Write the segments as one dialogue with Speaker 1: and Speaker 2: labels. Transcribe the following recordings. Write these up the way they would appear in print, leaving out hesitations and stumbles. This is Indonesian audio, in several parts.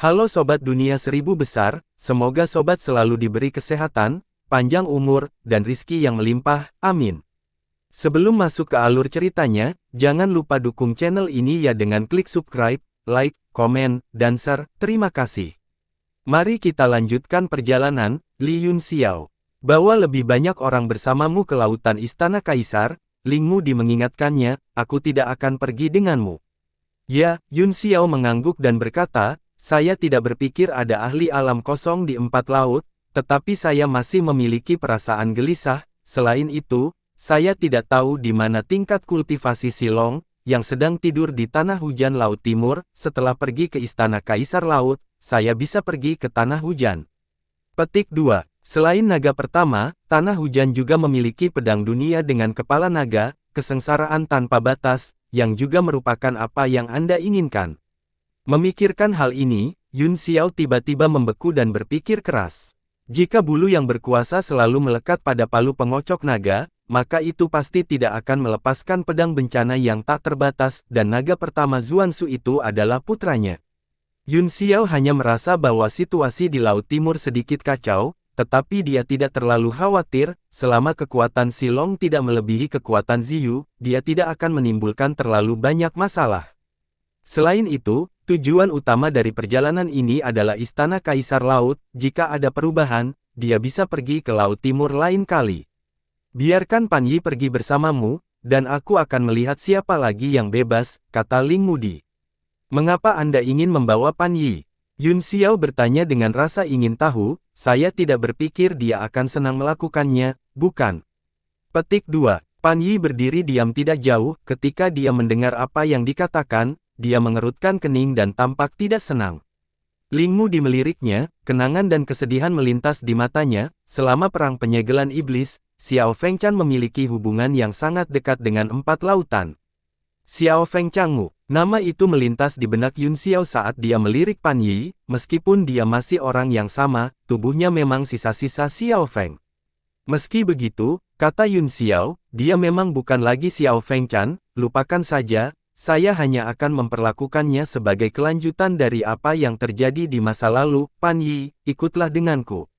Speaker 1: Halo Sobat Dunia Seribu Besar, semoga Sobat selalu diberi kesehatan, panjang umur, dan rizki yang melimpah, amin. Sebelum masuk ke alur ceritanya, jangan lupa dukung channel ini ya dengan klik subscribe, like, komen, dan share, terima kasih. Mari kita lanjutkan perjalanan, Li Yunxiao. Bawa lebih banyak orang bersamamu ke lautan Istana Kaisar, Ling Mudi mengingatkannya, aku tidak akan pergi denganmu. Ya, Yunxiao mengangguk dan berkata, saya tidak berpikir ada ahli alam kosong di 4 laut, tetapi saya masih memiliki perasaan gelisah. Selain itu, saya tidak tahu di mana tingkat kultivasi Silong, yang sedang tidur di Tanah Hujan Laut Timur. Setelah pergi ke Istana Kaisar Laut, saya bisa pergi ke Tanah Hujan. Petik 2. Selain naga pertama, Tanah Hujan juga memiliki pedang dunia dengan kepala naga, kesengsaraan tanpa batas, yang juga merupakan apa yang Anda inginkan. Memikirkan hal ini, Yunxiao tiba-tiba membeku dan berpikir keras. Jika bulu yang berkuasa selalu melekat pada palu pengocok naga, maka itu pasti tidak akan melepaskan pedang bencana yang tak terbatas, dan naga pertama Zuansu itu adalah putranya. Yunxiao hanya merasa bahwa situasi di Laut Timur sedikit kacau, tetapi dia tidak terlalu khawatir, selama kekuatan Silong tidak melebihi kekuatan Ziyu, dia tidak akan menimbulkan terlalu banyak masalah. Selain itu, tujuan utama dari perjalanan ini adalah Istana Kaisar Laut. Jika ada perubahan, dia bisa pergi ke Laut Timur lain kali. Biarkan Pan Yi pergi bersamamu, dan aku akan melihat siapa lagi yang bebas, kata Ling Mudi. Mengapa Anda ingin membawa Pan Yi? Yunxiao bertanya dengan rasa ingin tahu. Saya tidak berpikir dia akan senang melakukannya, bukan? Petik 2. Pan Yi berdiri diam tidak jauh. Ketika dia mendengar apa yang dikatakan, dia mengerutkan kening dan tampak tidak senang. Ling Mudi meliriknya, kenangan dan kesedihan melintas di matanya. Selama perang penyegelan iblis, Xiao Fengchan memiliki hubungan yang sangat dekat dengan 4 lautan. Xiao Fengchangu. Nama itu melintas di benak Yunxiao saat dia melirik Pan Yi. Meskipun dia masih orang yang sama, tubuhnya memang sisa-sisa Xiao Feng. Meski begitu, kata Yunxiao, dia memang bukan lagi Xiao Fengchan. Lupakan saja, saya hanya akan memperlakukannya sebagai kelanjutan dari apa yang terjadi di masa lalu. Pan Yi, ikutlah denganku.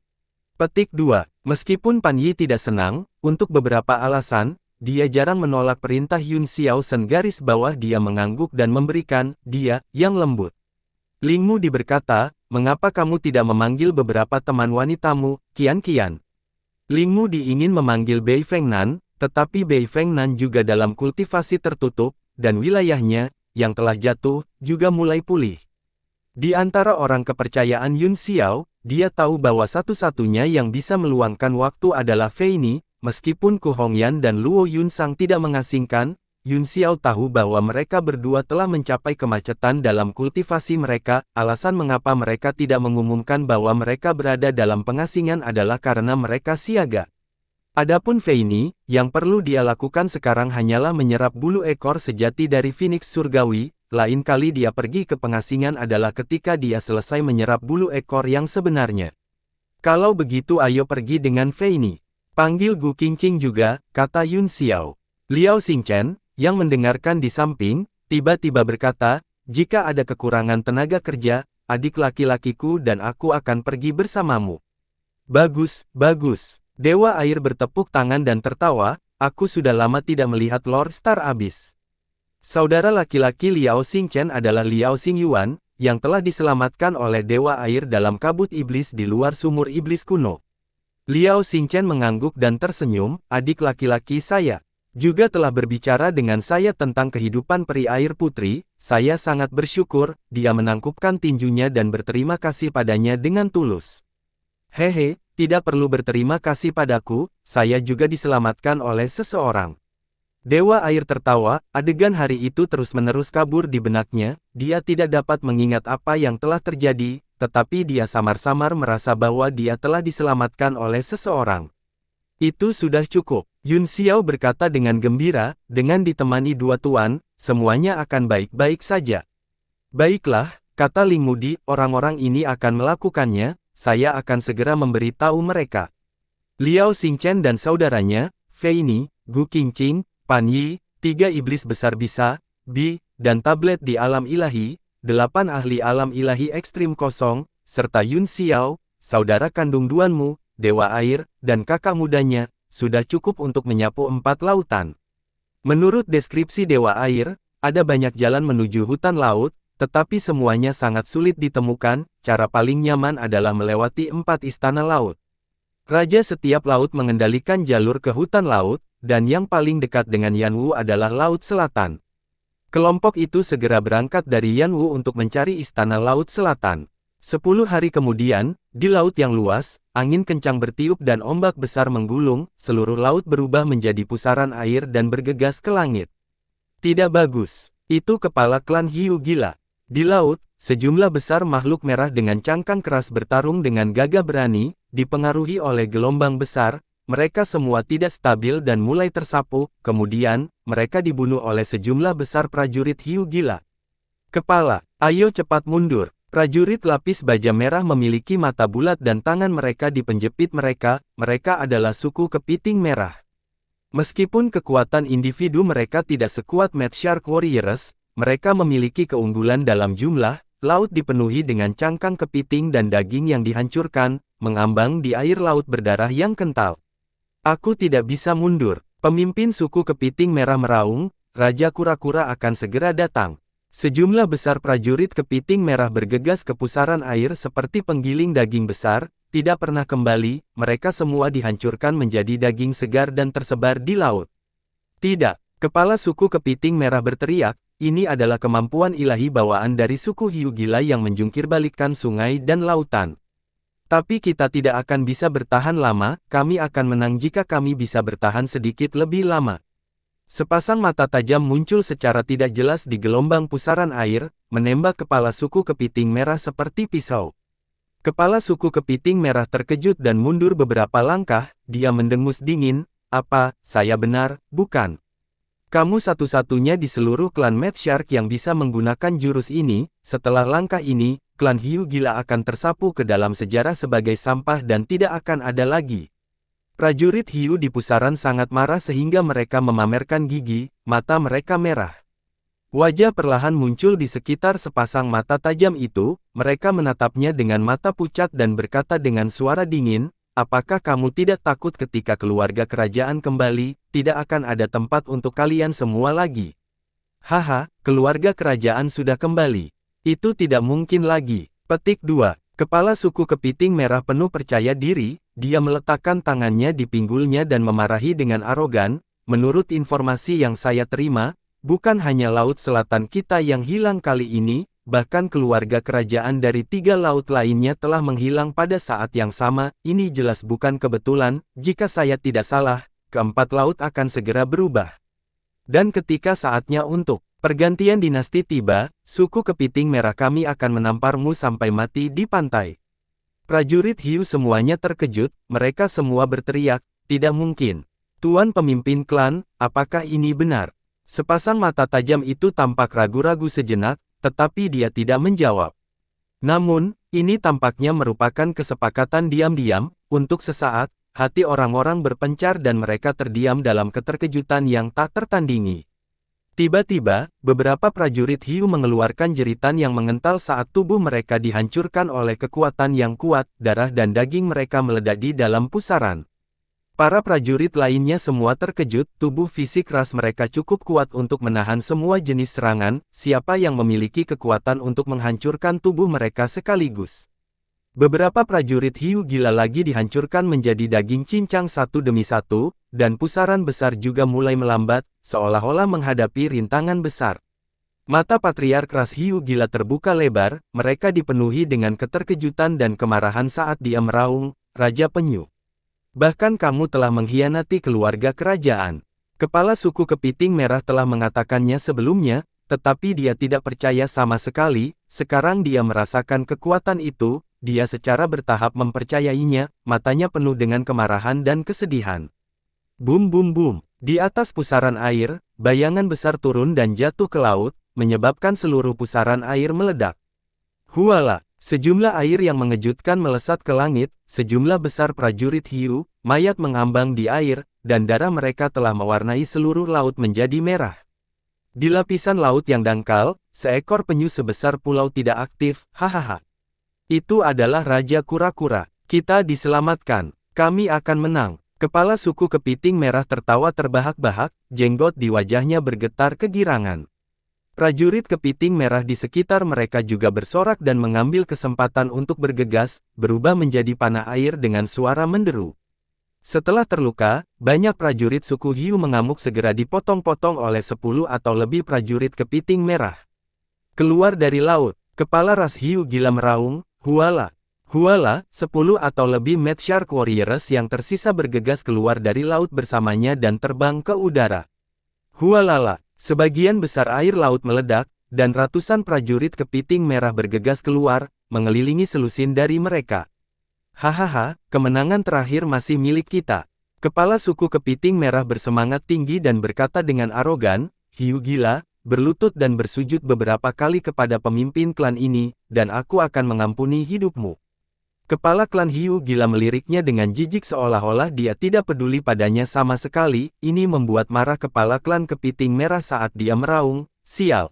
Speaker 1: Petik 2. Meskipun Pan Yi tidak senang, untuk beberapa alasan, dia jarang menolak perintah Yunxiao. Garis bawah dia mengangguk dan memberikan dia yang lembut. Ling Mudi berkata, mengapa kamu tidak memanggil beberapa teman wanitamu, Qian? Ling Mudi ingin memanggil Bei Fengnan, tetapi Bei Fengnan juga dalam kultivasi tertutup, dan wilayahnya, yang telah jatuh, juga mulai pulih. Di antara orang kepercayaan Yunxiao, dia tahu bahwa satu-satunya yang bisa meluangkan waktu adalah Fei Ni. Meskipun Ku Hongyan dan Luo Yunsang tidak mengasingkan, Yunxiao tahu bahwa mereka berdua telah mencapai kemacetan dalam kultivasi mereka. Alasan mengapa mereka tidak mengumumkan bahwa mereka berada dalam pengasingan adalah karena mereka siaga. Adapun Fei Ni, yang perlu dia lakukan sekarang hanyalah menyerap bulu ekor sejati dari Phoenix Surgawi. Lain kali dia pergi ke pengasingan adalah ketika dia selesai menyerap bulu ekor yang sebenarnya. Kalau begitu ayo pergi dengan Fei Ni. Panggil Gu Qingqing juga, kata Yunxiao. Liao Xingchen, yang mendengarkan di samping, tiba-tiba berkata, jika ada kekurangan tenaga kerja, adik laki-lakiku dan aku akan pergi bersamamu. Bagus, bagus. Dewa Air bertepuk tangan dan tertawa, aku sudah lama tidak melihat Lord Star Abyss. Saudara laki-laki Liao Xingchen adalah Liao Xingyuan, yang telah diselamatkan oleh Dewa Air dalam kabut iblis di luar sumur iblis kuno. Liao Xingchen mengangguk dan tersenyum, adik laki-laki saya juga telah berbicara dengan saya tentang kehidupan peri air putri. Saya sangat bersyukur. Dia menangkupkan tinjunya dan berterima kasih padanya dengan tulus. Hehe, tidak perlu berterima kasih padaku, saya juga diselamatkan oleh seseorang. Dewa Air tertawa, adegan hari itu terus-menerus kabur di benaknya. Dia tidak dapat mengingat apa yang telah terjadi, tetapi dia samar-samar merasa bahwa dia telah diselamatkan oleh seseorang. Itu sudah cukup. Yunxiao berkata dengan gembira, dengan ditemani 2 tuan, semuanya akan baik-baik saja. Baiklah, kata Ling Mudi, orang-orang ini akan melakukannya, saya akan segera memberitahu mereka. Liao Xingchen dan saudaranya, Fei Ni, Gu Qingqing, Pan Yi, 3 iblis besar bisa, Bi, dan tablet di alam ilahi, 8 ahli alam ilahi ekstrim kosong, serta Yun Xiao, saudara kandung Duanmu, Dewa Air, dan kakak mudanya, sudah cukup untuk menyapu 4 lautan. Menurut deskripsi Dewa Air, ada banyak jalan menuju hutan laut, tetapi semuanya sangat sulit ditemukan. Cara paling nyaman adalah melewati 4 istana laut. Raja setiap laut mengendalikan jalur ke hutan laut, dan yang paling dekat dengan Yanwu adalah Laut Selatan. Kelompok itu segera berangkat dari Yanwu untuk mencari istana Laut Selatan. 10 hari kemudian, di laut yang luas, angin kencang bertiup dan ombak besar menggulung, seluruh laut berubah menjadi pusaran air dan bergegas ke langit. Tidak bagus. Itu kepala klan Hiu gila. Di laut, sejumlah besar makhluk merah dengan cangkang keras bertarung dengan gagah berani, dipengaruhi oleh gelombang besar. Mereka semua tidak stabil dan mulai tersapu, kemudian, mereka dibunuh oleh sejumlah besar prajurit Hiu gila. Kepala, ayo cepat mundur. Prajurit lapis baja merah memiliki mata bulat dan tangan mereka di penjepit mereka adalah suku kepiting merah. Meskipun kekuatan individu mereka tidak sekuat Mad Shark Warriors, mereka memiliki keunggulan dalam jumlah. Laut dipenuhi dengan cangkang kepiting dan daging yang dihancurkan, mengambang di air laut berdarah yang kental. Aku tidak bisa mundur. Pemimpin suku kepiting merah meraung, Raja Kura-Kura akan segera datang. Sejumlah besar prajurit kepiting merah bergegas ke pusaran air seperti penggiling daging besar, tidak pernah kembali, mereka semua dihancurkan menjadi daging segar dan tersebar di laut. Tidak, kepala suku kepiting merah berteriak, ini adalah kemampuan ilahi bawaan dari suku Hiu gila yang menjungkirbalikkan sungai dan lautan. Tapi kita tidak akan bisa bertahan lama, kami akan menang jika kami bisa bertahan sedikit lebih lama. Sepasang mata tajam muncul secara tidak jelas di gelombang pusaran air, menembak kepala suku kepiting merah seperti pisau. Kepala suku kepiting merah terkejut dan mundur beberapa langkah, dia mendengus dingin, apa, saya benar, bukan? Kamu satu-satunya di seluruh klan Mad Shark yang bisa menggunakan jurus ini, setelah langkah ini, klan Hiu gila akan tersapu ke dalam sejarah sebagai sampah dan tidak akan ada lagi. Prajurit Hiu di pusaran sangat marah sehingga mereka memamerkan gigi, mata mereka merah. Wajah perlahan muncul di sekitar sepasang mata tajam itu, mereka menatapnya dengan mata pucat dan berkata dengan suara dingin, apakah kamu tidak takut ketika keluarga kerajaan kembali, tidak akan ada tempat untuk kalian semua lagi? Haha, keluarga kerajaan sudah kembali. Itu tidak mungkin lagi. Petik 2. Kepala suku kepiting merah penuh percaya diri, dia meletakkan tangannya di pinggulnya dan memarahi dengan arogan, menurut informasi yang saya terima, bukan hanya laut selatan kita yang hilang kali ini, bahkan keluarga kerajaan dari 3 laut lainnya telah menghilang pada saat yang sama, ini jelas bukan kebetulan, jika saya tidak salah, keempat laut akan segera berubah. Dan ketika saatnya untuk pergantian dinasti tiba, suku kepiting merah kami akan menamparmu sampai mati di pantai. Prajurit Hiu semuanya terkejut, mereka semua berteriak, tidak mungkin. Tuan pemimpin klan, apakah ini benar? Sepasang mata tajam itu tampak ragu-ragu sejenak, tetapi dia tidak menjawab. Namun, ini tampaknya merupakan kesepakatan diam-diam, untuk sesaat, hati orang-orang berpencar dan mereka terdiam dalam keterkejutan yang tak tertandingi. Tiba-tiba, beberapa prajurit Hiu mengeluarkan jeritan yang mengental saat tubuh mereka dihancurkan oleh kekuatan yang kuat, darah dan daging mereka meledak di dalam pusaran. Para prajurit lainnya semua terkejut, tubuh fisik ras mereka cukup kuat untuk menahan semua jenis serangan, siapa yang memiliki kekuatan untuk menghancurkan tubuh mereka sekaligus. Beberapa prajurit Hiu gila lagi dihancurkan menjadi daging cincang satu demi satu, dan pusaran besar juga mulai melambat, seolah-olah menghadapi rintangan besar. Mata patriark ras Hiu gila terbuka lebar, mereka dipenuhi dengan keterkejutan dan kemarahan saat dia meraung, Raja Penyu. Bahkan kamu telah mengkhianati keluarga kerajaan. Kepala suku kepiting merah telah mengatakannya sebelumnya, tetapi dia tidak percaya sama sekali, sekarang dia merasakan kekuatan itu, dia secara bertahap mempercayainya, matanya penuh dengan kemarahan dan kesedihan. Bum bum bum, di atas pusaran air, bayangan besar turun dan jatuh ke laut, menyebabkan seluruh pusaran air meledak. Huala, sejumlah air yang mengejutkan melesat ke langit, sejumlah besar prajurit Hiu, mayat mengambang di air, dan darah mereka telah mewarnai seluruh laut menjadi merah. Di lapisan laut yang dangkal, seekor penyu sebesar pulau tidak aktif, hahaha. Itu adalah Raja Kura-Kura. Kita diselamatkan. Kami akan menang. Kepala suku kepiting merah tertawa terbahak-bahak, jenggot di wajahnya bergetar kegirangan. Prajurit kepiting merah di sekitar mereka juga bersorak dan mengambil kesempatan untuk bergegas, berubah menjadi panah air dengan suara menderu. Setelah terluka, banyak prajurit suku Hiu mengamuk segera dipotong-potong oleh 10 atau lebih prajurit kepiting merah. Keluar dari laut, kepala ras Hiu gila meraung, huala. Huala, 10 atau lebih Mad Shark Warriors yang tersisa bergegas keluar dari laut bersamanya dan terbang ke udara. Hualala, sebagian besar air laut meledak, dan ratusan prajurit kepiting merah bergegas keluar, mengelilingi selusin dari mereka. Hahaha, kemenangan terakhir masih milik kita. Kepala suku kepiting merah bersemangat tinggi dan berkata dengan arogan, Hiu gila, berlutut dan bersujud beberapa kali kepada pemimpin klan ini, dan aku akan mengampuni hidupmu. Kepala klan Hiu gila meliriknya dengan jijik seolah-olah dia tidak peduli padanya sama sekali, ini membuat marah kepala klan kepiting merah saat dia meraung, sial.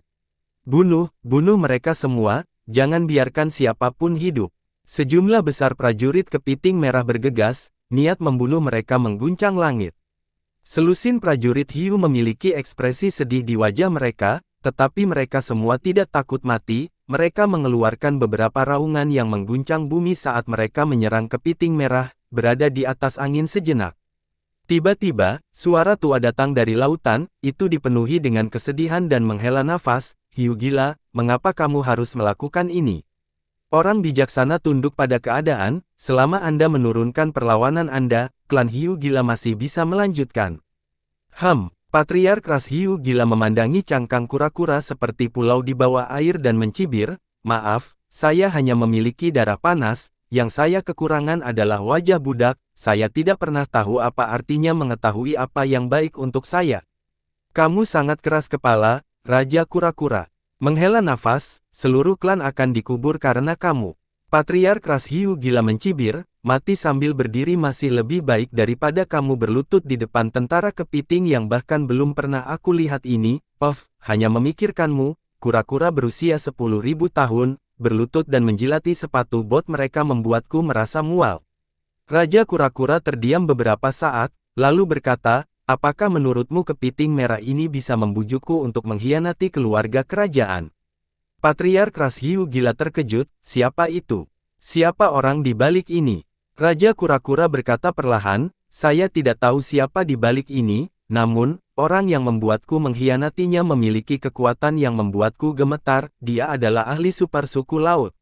Speaker 1: Bunuh mereka semua, jangan biarkan siapapun hidup. Sejumlah besar prajurit kepiting merah bergegas, niat membunuh mereka mengguncang langit. Selusin prajurit Hiu memiliki ekspresi sedih di wajah mereka, tetapi mereka semua tidak takut mati. Mereka mengeluarkan beberapa raungan yang mengguncang bumi saat mereka menyerang kepiting merah, berada di atas angin sejenak. Tiba-tiba, suara tua datang dari lautan, itu dipenuhi dengan kesedihan dan menghela nafas, Hiu gila, mengapa kamu harus melakukan ini? Orang bijaksana tunduk pada keadaan, selama Anda menurunkan perlawanan Anda, klan Hiu gila masih bisa melanjutkan. Patriark ras Hiu gila memandangi cangkang kura-kura seperti pulau di bawah air dan mencibir, maaf, saya hanya memiliki darah panas, yang saya kekurangan adalah wajah budak, saya tidak pernah tahu apa artinya mengetahui apa yang baik untuk saya. Kamu sangat keras kepala, Raja Kura-Kura. Menghela nafas, seluruh klan akan dikubur karena kamu. Patriark ras Hiu gila mencibir, mati sambil berdiri masih lebih baik daripada kamu berlutut di depan tentara kepiting yang bahkan belum pernah aku lihat ini, hanya memikirkanmu, kura-kura berusia 10.000 tahun, berlutut dan menjilati sepatu bot mereka membuatku merasa mual. Raja Kura-Kura terdiam beberapa saat, lalu berkata, apakah menurutmu kepiting merah ini bisa membujukku untuk mengkhianati keluarga kerajaan? Patriark ras Hiu gila terkejut, siapa itu? Siapa orang di balik ini? Raja Kura-Kura berkata perlahan, saya tidak tahu siapa di balik ini, namun, orang yang membuatku mengkhianatinya memiliki kekuatan yang membuatku gemetar, dia adalah ahli super suku laut.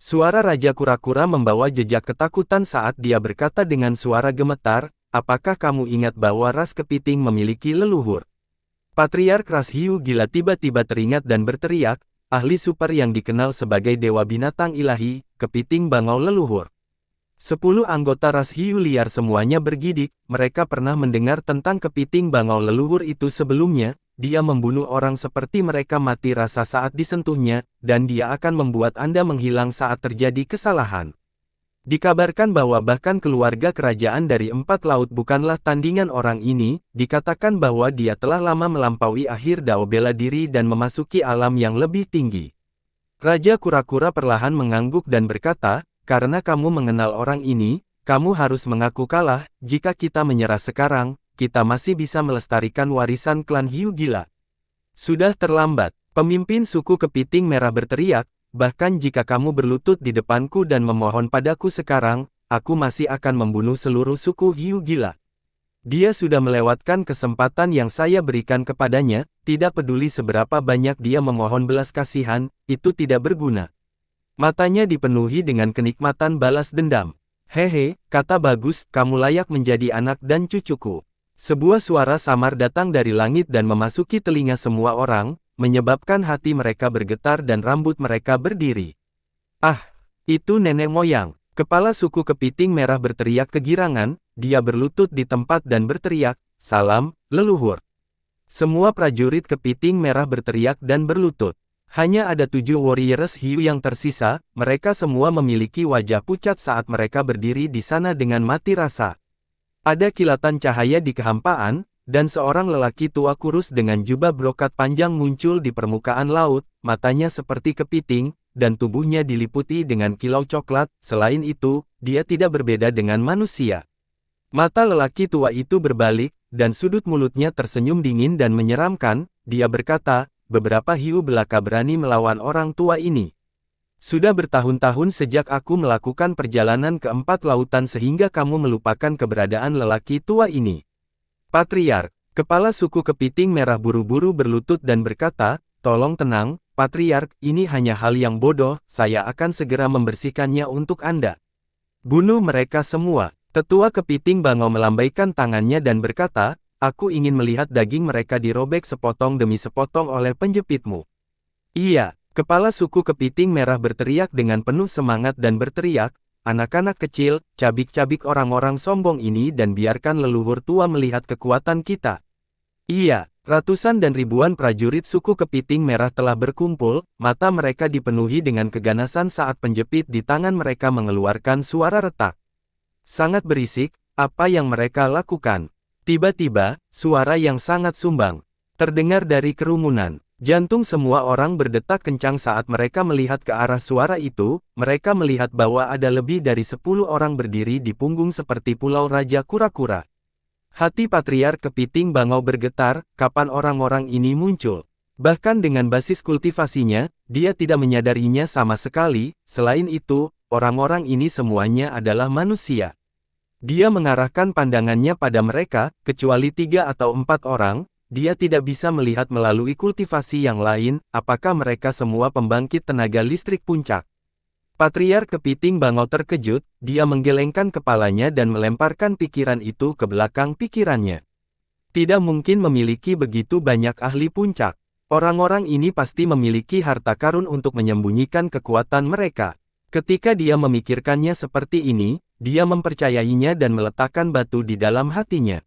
Speaker 1: Suara Raja Kura-Kura membawa jejak ketakutan saat dia berkata dengan suara gemetar, apakah kamu ingat bahwa ras kepiting memiliki leluhur? Patriark ras Hiu gila tiba-tiba teringat dan berteriak, ahli super yang dikenal sebagai dewa binatang ilahi, kepiting bangau leluhur. 10 anggota ras Hiu liar semuanya bergidik, mereka pernah mendengar tentang kepiting bangau leluhur itu sebelumnya, dia membunuh orang seperti mereka mati rasa saat disentuhnya, dan dia akan membuat Anda menghilang saat terjadi kesalahan. Dikabarkan bahwa bahkan keluarga kerajaan dari 4 laut bukanlah tandingan orang ini, dikatakan bahwa dia telah lama melampaui akhir dao bela diri dan memasuki alam yang lebih tinggi. Raja Kura-Kura perlahan mengangguk dan berkata, karena kamu mengenal orang ini, kamu harus mengaku kalah, jika kita menyerah sekarang, kita masih bisa melestarikan warisan klan Hiu gila. Sudah terlambat, pemimpin suku kepiting merah berteriak, bahkan jika kamu berlutut di depanku dan memohon padaku sekarang, aku masih akan membunuh seluruh suku Hiu gila. Dia sudah melewatkan kesempatan yang saya berikan kepadanya, tidak peduli seberapa banyak dia memohon belas kasihan, itu tidak berguna. Matanya dipenuhi dengan kenikmatan balas dendam. Hehe, kata bagus, kamu layak menjadi anak dan cucuku. Sebuah suara samar datang dari langit dan memasuki telinga semua orang, menyebabkan hati mereka bergetar dan rambut mereka berdiri. Ah, itu nenek moyang. Kepala suku kepiting merah berteriak kegirangan, dia berlutut di tempat dan berteriak, salam, leluhur. Semua prajurit kepiting merah berteriak dan berlutut. Hanya ada 7 warriors Hiu yang tersisa, mereka semua memiliki wajah pucat saat mereka berdiri di sana dengan mati rasa. Ada kilatan cahaya di kehampaan, dan seorang lelaki tua kurus dengan jubah brokat panjang muncul di permukaan laut, matanya seperti kepiting, dan tubuhnya diliputi dengan kilau coklat. Selain itu, dia tidak berbeda dengan manusia. Mata lelaki tua itu berbalik, dan sudut mulutnya tersenyum dingin dan menyeramkan. Dia berkata, beberapa hiu belaka berani melawan orang tua ini. Sudah bertahun-tahun sejak aku melakukan perjalanan ke 4 lautan sehingga kamu melupakan keberadaan lelaki tua ini. Patriark, kepala suku kepiting merah buru-buru berlutut dan berkata, tolong tenang, Patriark, ini hanya hal yang bodoh, saya akan segera membersihkannya untuk Anda. Bunuh mereka semua. Tetua kepiting bangau melambaikan tangannya dan berkata, aku ingin melihat daging mereka dirobek sepotong demi sepotong oleh penjepitmu. Iya, kepala suku kepiting merah berteriak dengan penuh semangat dan berteriak, anak-anak kecil, cabik-cabik orang-orang sombong ini dan biarkan leluhur tua melihat kekuatan kita. Iya, ratusan dan ribuan prajurit suku kepiting merah telah berkumpul, mata mereka dipenuhi dengan keganasan saat penjepit di tangan mereka mengeluarkan suara retak. Sangat berisik, apa yang mereka lakukan? Tiba-tiba, suara yang sangat sumbang terdengar dari kerumunan. Jantung semua orang berdetak kencang saat mereka melihat ke arah suara itu. Mereka melihat bahwa ada lebih dari 10 orang berdiri di punggung seperti pulau Raja Kura-Kura. Hati Patriark Kepiting Bangau bergetar, kapan orang-orang ini muncul? Bahkan dengan basis kultivasinya, dia tidak menyadarinya sama sekali. Selain itu, orang-orang ini semuanya adalah manusia. Dia mengarahkan pandangannya pada mereka, kecuali 3 atau 4 orang. Dia tidak bisa melihat melalui kultivasi yang lain, apakah mereka semua pembangkit tenaga listrik puncak. Patriark Kepiting Bangau terkejut, dia menggelengkan kepalanya dan melemparkan pikiran itu ke belakang pikirannya. Tidak mungkin memiliki begitu banyak ahli puncak. Orang-orang ini pasti memiliki harta karun untuk menyembunyikan kekuatan mereka. Ketika dia memikirkannya seperti ini, dia mempercayainya dan meletakkan batu di dalam hatinya.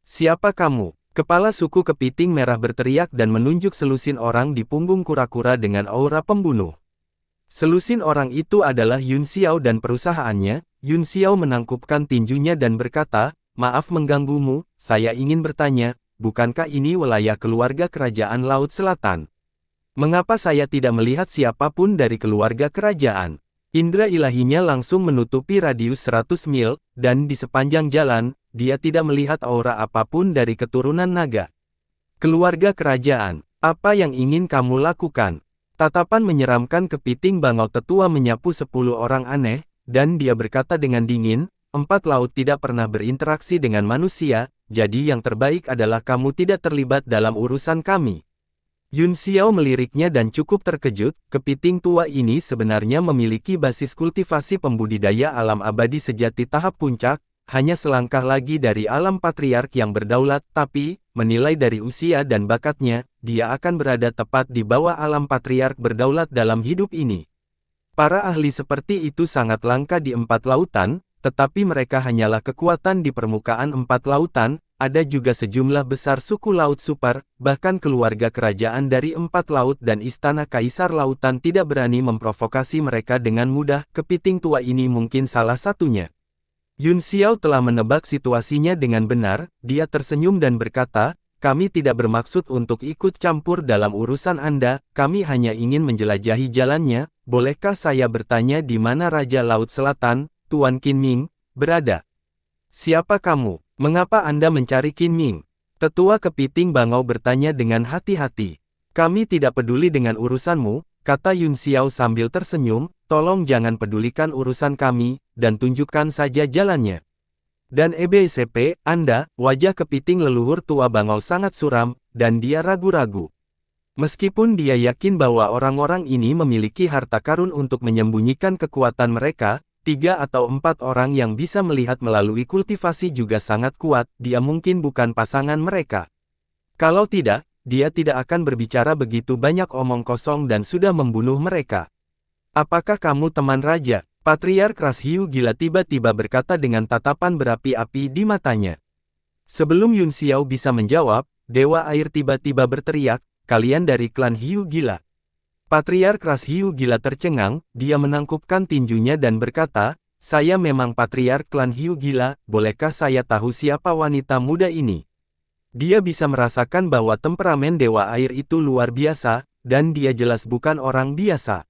Speaker 1: Siapa kamu? Kepala suku kepiting merah berteriak dan menunjuk selusin orang di punggung kura-kura dengan aura pembunuh. Selusin orang itu adalah Yun Xiao dan perusahaannya. Yun Xiao menangkupkan tinjunya dan berkata, maaf mengganggumu, saya ingin bertanya, bukankah ini wilayah keluarga kerajaan Laut Selatan? Mengapa saya tidak melihat siapapun dari keluarga kerajaan? Indra ilahinya langsung menutupi radius 100 mil, dan di sepanjang jalan, dia tidak melihat aura apapun dari keturunan naga. Keluarga kerajaan, apa yang ingin kamu lakukan? Tatapan menyeramkan Kepiting Bangau tetua menyapu 10 orang aneh, dan dia berkata dengan dingin, 4 laut tidak pernah berinteraksi dengan manusia, jadi yang terbaik adalah kamu tidak terlibat dalam urusan kami. Yun Xiao meliriknya dan cukup terkejut, kepiting tua ini sebenarnya memiliki basis kultivasi pembudidaya alam abadi sejati tahap puncak, hanya selangkah lagi dari alam patriark yang berdaulat, tapi, menilai dari usia dan bakatnya, dia akan berada tepat di bawah alam patriark berdaulat dalam hidup ini. Para ahli seperti itu sangat langka di 4 lautan, tetapi mereka hanyalah kekuatan di permukaan 4 lautan. Ada juga sejumlah besar suku laut super, bahkan keluarga kerajaan dari 4 laut dan istana kaisar lautan tidak berani memprovokasi mereka dengan mudah. Kepiting tua ini mungkin salah satunya. Yun Xiao telah menebak situasinya dengan benar, dia tersenyum dan berkata, kami tidak bermaksud untuk ikut campur dalam urusan Anda, kami hanya ingin menjelajahi jalannya. Bolehkah saya bertanya di mana Raja Laut Selatan, Tuan Qinming, berada? Siapa kamu? Mengapa Anda mencari Qinming? Tetua Kepiting Bangau bertanya dengan hati-hati. Kami tidak peduli dengan urusanmu, kata Yun Xiao sambil tersenyum, tolong jangan pedulikan urusan kami, dan tunjukkan saja jalannya. Dan EBCP, Anda, wajah kepiting leluhur tua Bangau sangat suram, dan dia ragu-ragu. Meskipun dia yakin bahwa orang-orang ini memiliki harta karun untuk menyembunyikan kekuatan mereka, 3 atau 4 orang yang bisa melihat melalui kultivasi juga sangat kuat, dia mungkin bukan pasangan mereka. Kalau tidak, dia tidak akan berbicara begitu banyak omong kosong dan sudah membunuh mereka. Apakah kamu teman raja? Patriark Ras Hiu Gila tiba-tiba berkata dengan tatapan berapi-api di matanya. Sebelum Yun Xiao bisa menjawab, Dewa Air tiba-tiba berteriak, kalian dari klan Hiu Gila. Patriark Ras Hiu Gila tercengang, dia menangkupkan tinjunya dan berkata, saya memang Patriark klan Hiu Gila, bolehkah saya tahu siapa wanita muda ini? Dia bisa merasakan bahwa temperamen Dewa Air itu luar biasa, dan dia jelas bukan orang biasa.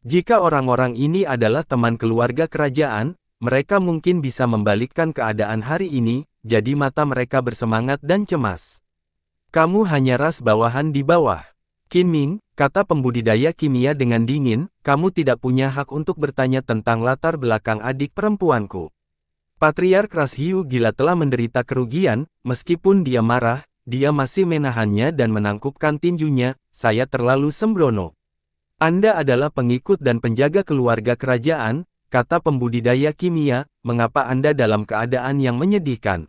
Speaker 1: Jika orang-orang ini adalah teman keluarga kerajaan, mereka mungkin bisa membalikkan keadaan hari ini, jadi mata mereka bersemangat dan cemas. Kamu hanya ras bawahan di bawah. Qin Ming, kata pembudidaya kimia dengan dingin, kamu tidak punya hak untuk bertanya tentang latar belakang adik perempuanku. Patriark ras hiu gila telah menderita kerugian, meskipun dia marah, dia masih menahannya dan menangkupkan tinjunya, saya terlalu sembrono. Anda adalah pengikut dan penjaga keluarga kerajaan, kata pembudidaya kimia, mengapa Anda dalam keadaan yang menyedihkan?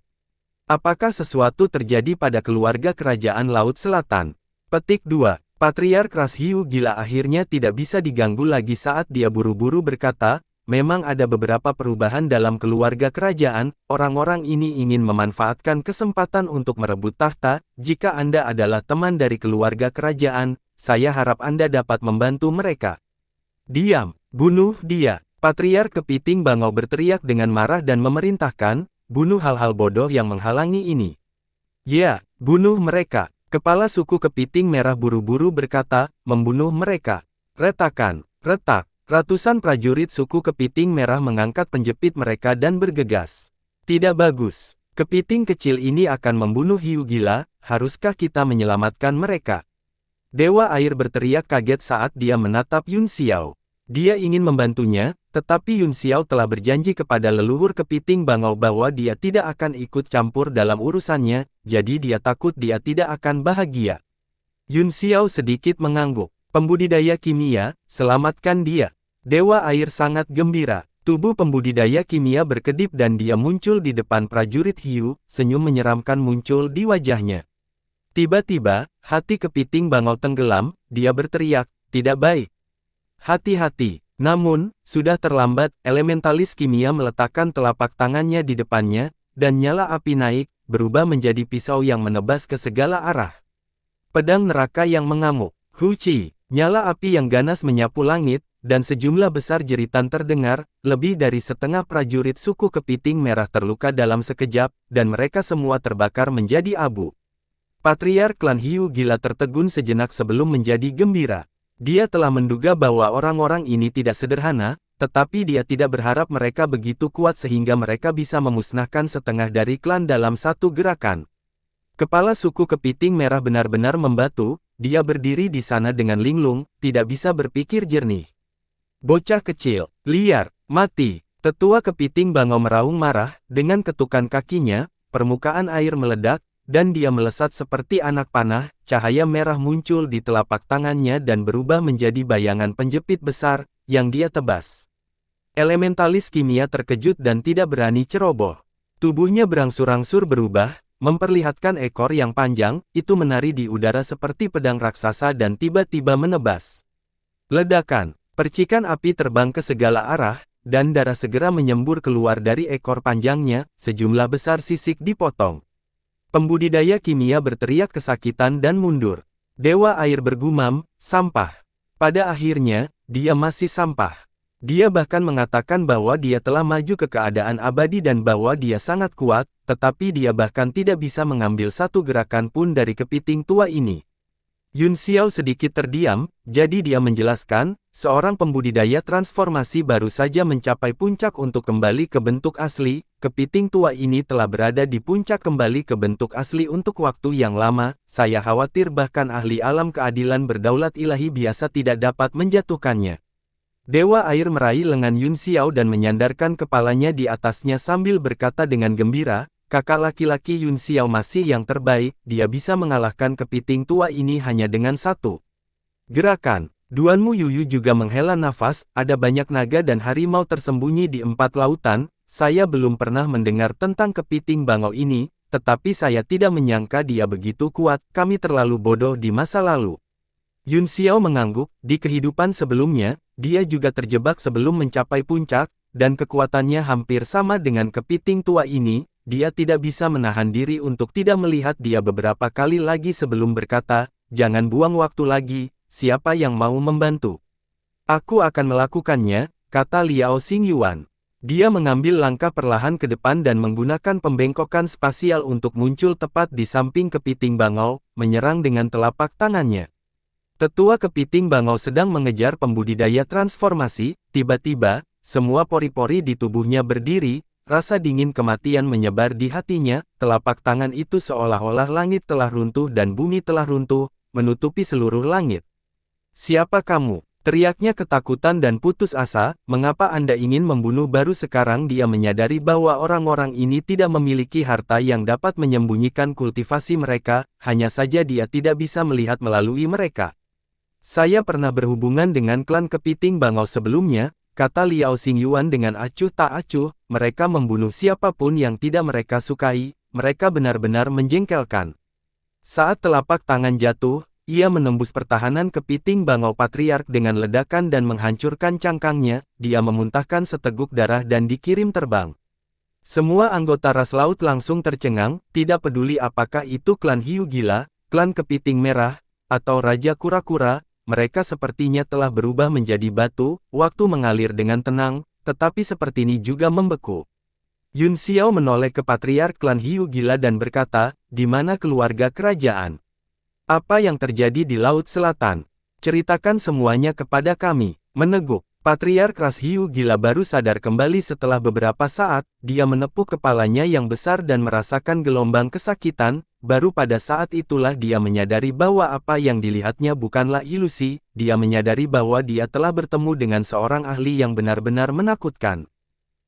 Speaker 1: Apakah sesuatu terjadi pada keluarga kerajaan Laut Selatan? Petik 2. Patriark ras hiu gila akhirnya tidak bisa diganggu lagi saat dia buru-buru berkata, memang ada beberapa perubahan dalam keluarga kerajaan, orang-orang ini ingin memanfaatkan kesempatan untuk merebut tahta, jika Anda adalah teman dari keluarga kerajaan, saya harap Anda dapat membantu mereka. Diam, bunuh dia. Patriark Kepiting Bangau berteriak dengan marah dan memerintahkan, bunuh hal-hal bodoh yang menghalangi ini. Ya, bunuh mereka. Kepala suku Kepiting Merah buru-buru berkata, membunuh mereka. Retakan, retak. Ratusan prajurit suku Kepiting Merah mengangkat penjepit mereka dan bergegas. Tidak bagus. Kepiting kecil ini akan membunuh hiu gila, haruskah kita menyelamatkan mereka? Dewa Air berteriak kaget saat dia menatap Yun Xiao. Dia ingin membantunya, tetapi Yun Xiao telah berjanji kepada leluhur Kepiting Bangau bahwa dia tidak akan ikut campur dalam urusannya, jadi dia takut dia tidak akan bahagia. Yun Xiao sedikit mengangguk. Pembudidaya kimia, selamatkan dia. Dewa Air sangat gembira. Tubuh pembudidaya kimia berkedip dan dia muncul di depan prajurit hiu, senyum menyeramkan muncul di wajahnya. Tiba-tiba, hati Kepiting Bangau tenggelam, dia berteriak, tidak baik. Hati-hati. Namun, sudah terlambat, elementalis kimia meletakkan telapak tangannya di depannya, dan nyala api naik, berubah menjadi pisau yang menebas ke segala arah. Pedang neraka yang mengamuk. Huci. Nyala api yang ganas menyapu langit, dan sejumlah besar jeritan terdengar, lebih dari setengah prajurit suku Kepiting Merah terluka dalam sekejap, dan mereka semua terbakar menjadi abu. Patriark klan hiu gila tertegun sejenak sebelum menjadi gembira. Dia telah menduga bahwa orang-orang ini tidak sederhana, tetapi dia tidak berharap mereka begitu kuat sehingga mereka bisa memusnahkan setengah dari klan dalam satu gerakan. Kepala suku Kepiting Merah benar-benar membatu, dia berdiri di sana dengan linglung, tidak bisa berpikir jernih. Bocah kecil, liar, mati. Tetua Kepiting Bangau meraung marah, dengan ketukan kakinya, permukaan air meledak, dan dia melesat seperti anak panah, cahaya merah muncul di telapak tangannya dan berubah menjadi bayangan penjepit besar, yang dia tebas. Elementalis kimia terkejut dan tidak berani ceroboh. Tubuhnya berangsur-angsur berubah, memperlihatkan ekor yang panjang, itu menari di udara seperti pedang raksasa dan tiba-tiba menebas. Ledakan, percikan api terbang ke segala arah, dan darah segera menyembur keluar dari ekor panjangnya, sejumlah besar sisik dipotong. Pembudidaya kimia berteriak kesakitan dan mundur. Dewa Air bergumam, sampah. Pada akhirnya, dia masih sampah. Dia bahkan mengatakan bahwa dia telah maju ke keadaan abadi dan bahwa dia sangat kuat, tetapi dia bahkan tidak bisa mengambil satu gerakan pun dari kepiting tua ini. Yun Xiao sedikit terdiam, jadi dia menjelaskan, seorang pembudidaya transformasi baru saja mencapai puncak untuk kembali ke bentuk asli, kepiting tua ini telah berada di puncak kembali ke bentuk asli untuk waktu yang lama, saya khawatir bahkan ahli alam keadilan berdaulat ilahi biasa tidak dapat menjatuhkannya. Dewa Air meraih lengan Yun Xiao dan menyandarkan kepalanya di atasnya sambil berkata dengan gembira, kakak laki-laki Yun Xiao masih yang terbaik, dia bisa mengalahkan kepiting tua ini hanya dengan satu gerakan. Duanmu Yuyu juga menghela nafas, ada banyak naga dan harimau tersembunyi di 4 lautan, saya belum pernah mendengar tentang kepiting bangau ini, tetapi saya tidak menyangka dia begitu kuat, kami terlalu bodoh di masa lalu. Yun Xiao mengangguk, di kehidupan sebelumnya, dia juga terjebak sebelum mencapai puncak, dan kekuatannya hampir sama dengan kepiting tua ini, dia tidak bisa menahan diri untuk tidak melihat dia beberapa kali lagi sebelum berkata, jangan buang waktu lagi, siapa yang mau membantu? Aku akan melakukannya, kata Liao Xingyuan. Dia mengambil langkah perlahan ke depan dan menggunakan pembengkokan spasial untuk muncul tepat di samping kepiting bangau, menyerang dengan telapak tangannya. Tetua kepiting bangau sedang mengejar pembudidaya transformasi, tiba-tiba, semua pori-pori di tubuhnya berdiri, rasa dingin kematian menyebar di hatinya, telapak tangan itu seolah-olah langit telah runtuh dan bumi telah runtuh, menutupi seluruh langit. "Siapa kamu?" teriaknya ketakutan dan putus asa. "Mengapa Anda ingin membunuh?" Baru sekarang dia menyadari bahwa orang-orang ini tidak memiliki harta yang dapat menyembunyikan kultivasi mereka, hanya saja dia tidak bisa melihat melalui mereka. "Saya pernah berhubungan dengan klan kepiting bangau sebelumnya," kata Liao Xingyuan dengan acuh tak acuh, "mereka membunuh siapapun yang tidak mereka sukai, mereka benar-benar menjengkelkan." Saat telapak tangan jatuh, ia menembus pertahanan kepiting bangau patriark dengan ledakan dan menghancurkan cangkangnya, dia memuntahkan seteguk darah dan dikirim terbang. Semua anggota ras laut langsung tercengang, tidak peduli apakah itu klan hiu gila, klan kepiting merah, atau Raja Kura-Kura, mereka sepertinya telah berubah menjadi batu, waktu mengalir dengan tenang, tetapi seperti ini juga membeku. Yun Xiao menoleh ke patriark klan hiu gila dan berkata, "Di mana keluarga kerajaan? Apa yang terjadi di Laut Selatan? Ceritakan semuanya kepada kami." Meneguk. Patriark ras hiu gila baru sadar kembali setelah beberapa saat, dia menepuk kepalanya yang besar dan merasakan gelombang kesakitan, baru pada saat itulah dia menyadari bahwa apa yang dilihatnya bukanlah ilusi, dia menyadari bahwa dia telah bertemu dengan seorang ahli yang benar-benar menakutkan.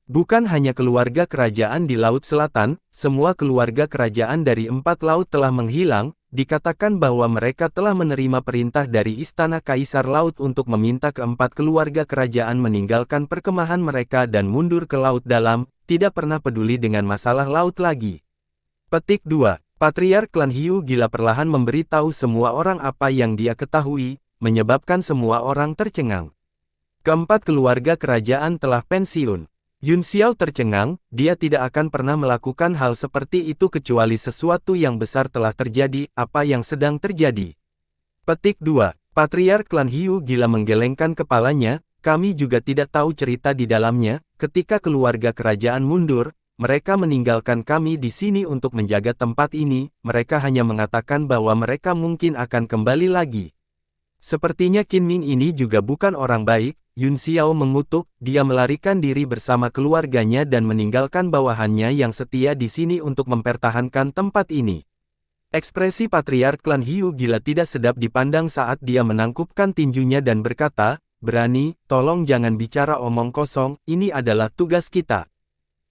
Speaker 1: Bukan hanya keluarga kerajaan di Laut Selatan, semua keluarga kerajaan dari 4 laut telah menghilang, dikatakan bahwa mereka telah menerima perintah dari Istana Kaisar Laut untuk meminta keempat keluarga kerajaan meninggalkan perkemahan mereka dan mundur ke Laut Dalam, tidak pernah peduli dengan masalah laut lagi. Petik 2. Patriark klan hiu gila perlahan memberitahu semua orang apa yang dia ketahui, menyebabkan semua orang tercengang. Keempat keluarga kerajaan telah pensiun. Yun Xiao tercengang, dia tidak akan pernah melakukan hal seperti itu kecuali sesuatu yang besar telah terjadi, apa yang sedang terjadi. Petik 2. Patriark klan hiu gila menggelengkan kepalanya, "Kami juga tidak tahu cerita di dalamnya, ketika keluarga kerajaan mundur, mereka meninggalkan kami di sini untuk menjaga tempat ini, mereka hanya mengatakan bahwa mereka mungkin akan kembali lagi." Sepertinya Qin Ming ini juga bukan orang baik. Yun Xiao mengutuk, dia melarikan diri bersama keluarganya dan meninggalkan bawahannya yang setia di sini untuk mempertahankan tempat ini. Ekspresi patriark klan hiu gila tidak sedap dipandang saat dia menangkupkan tinjunya dan berkata, "Berani, tolong jangan bicara omong kosong, ini adalah tugas kita."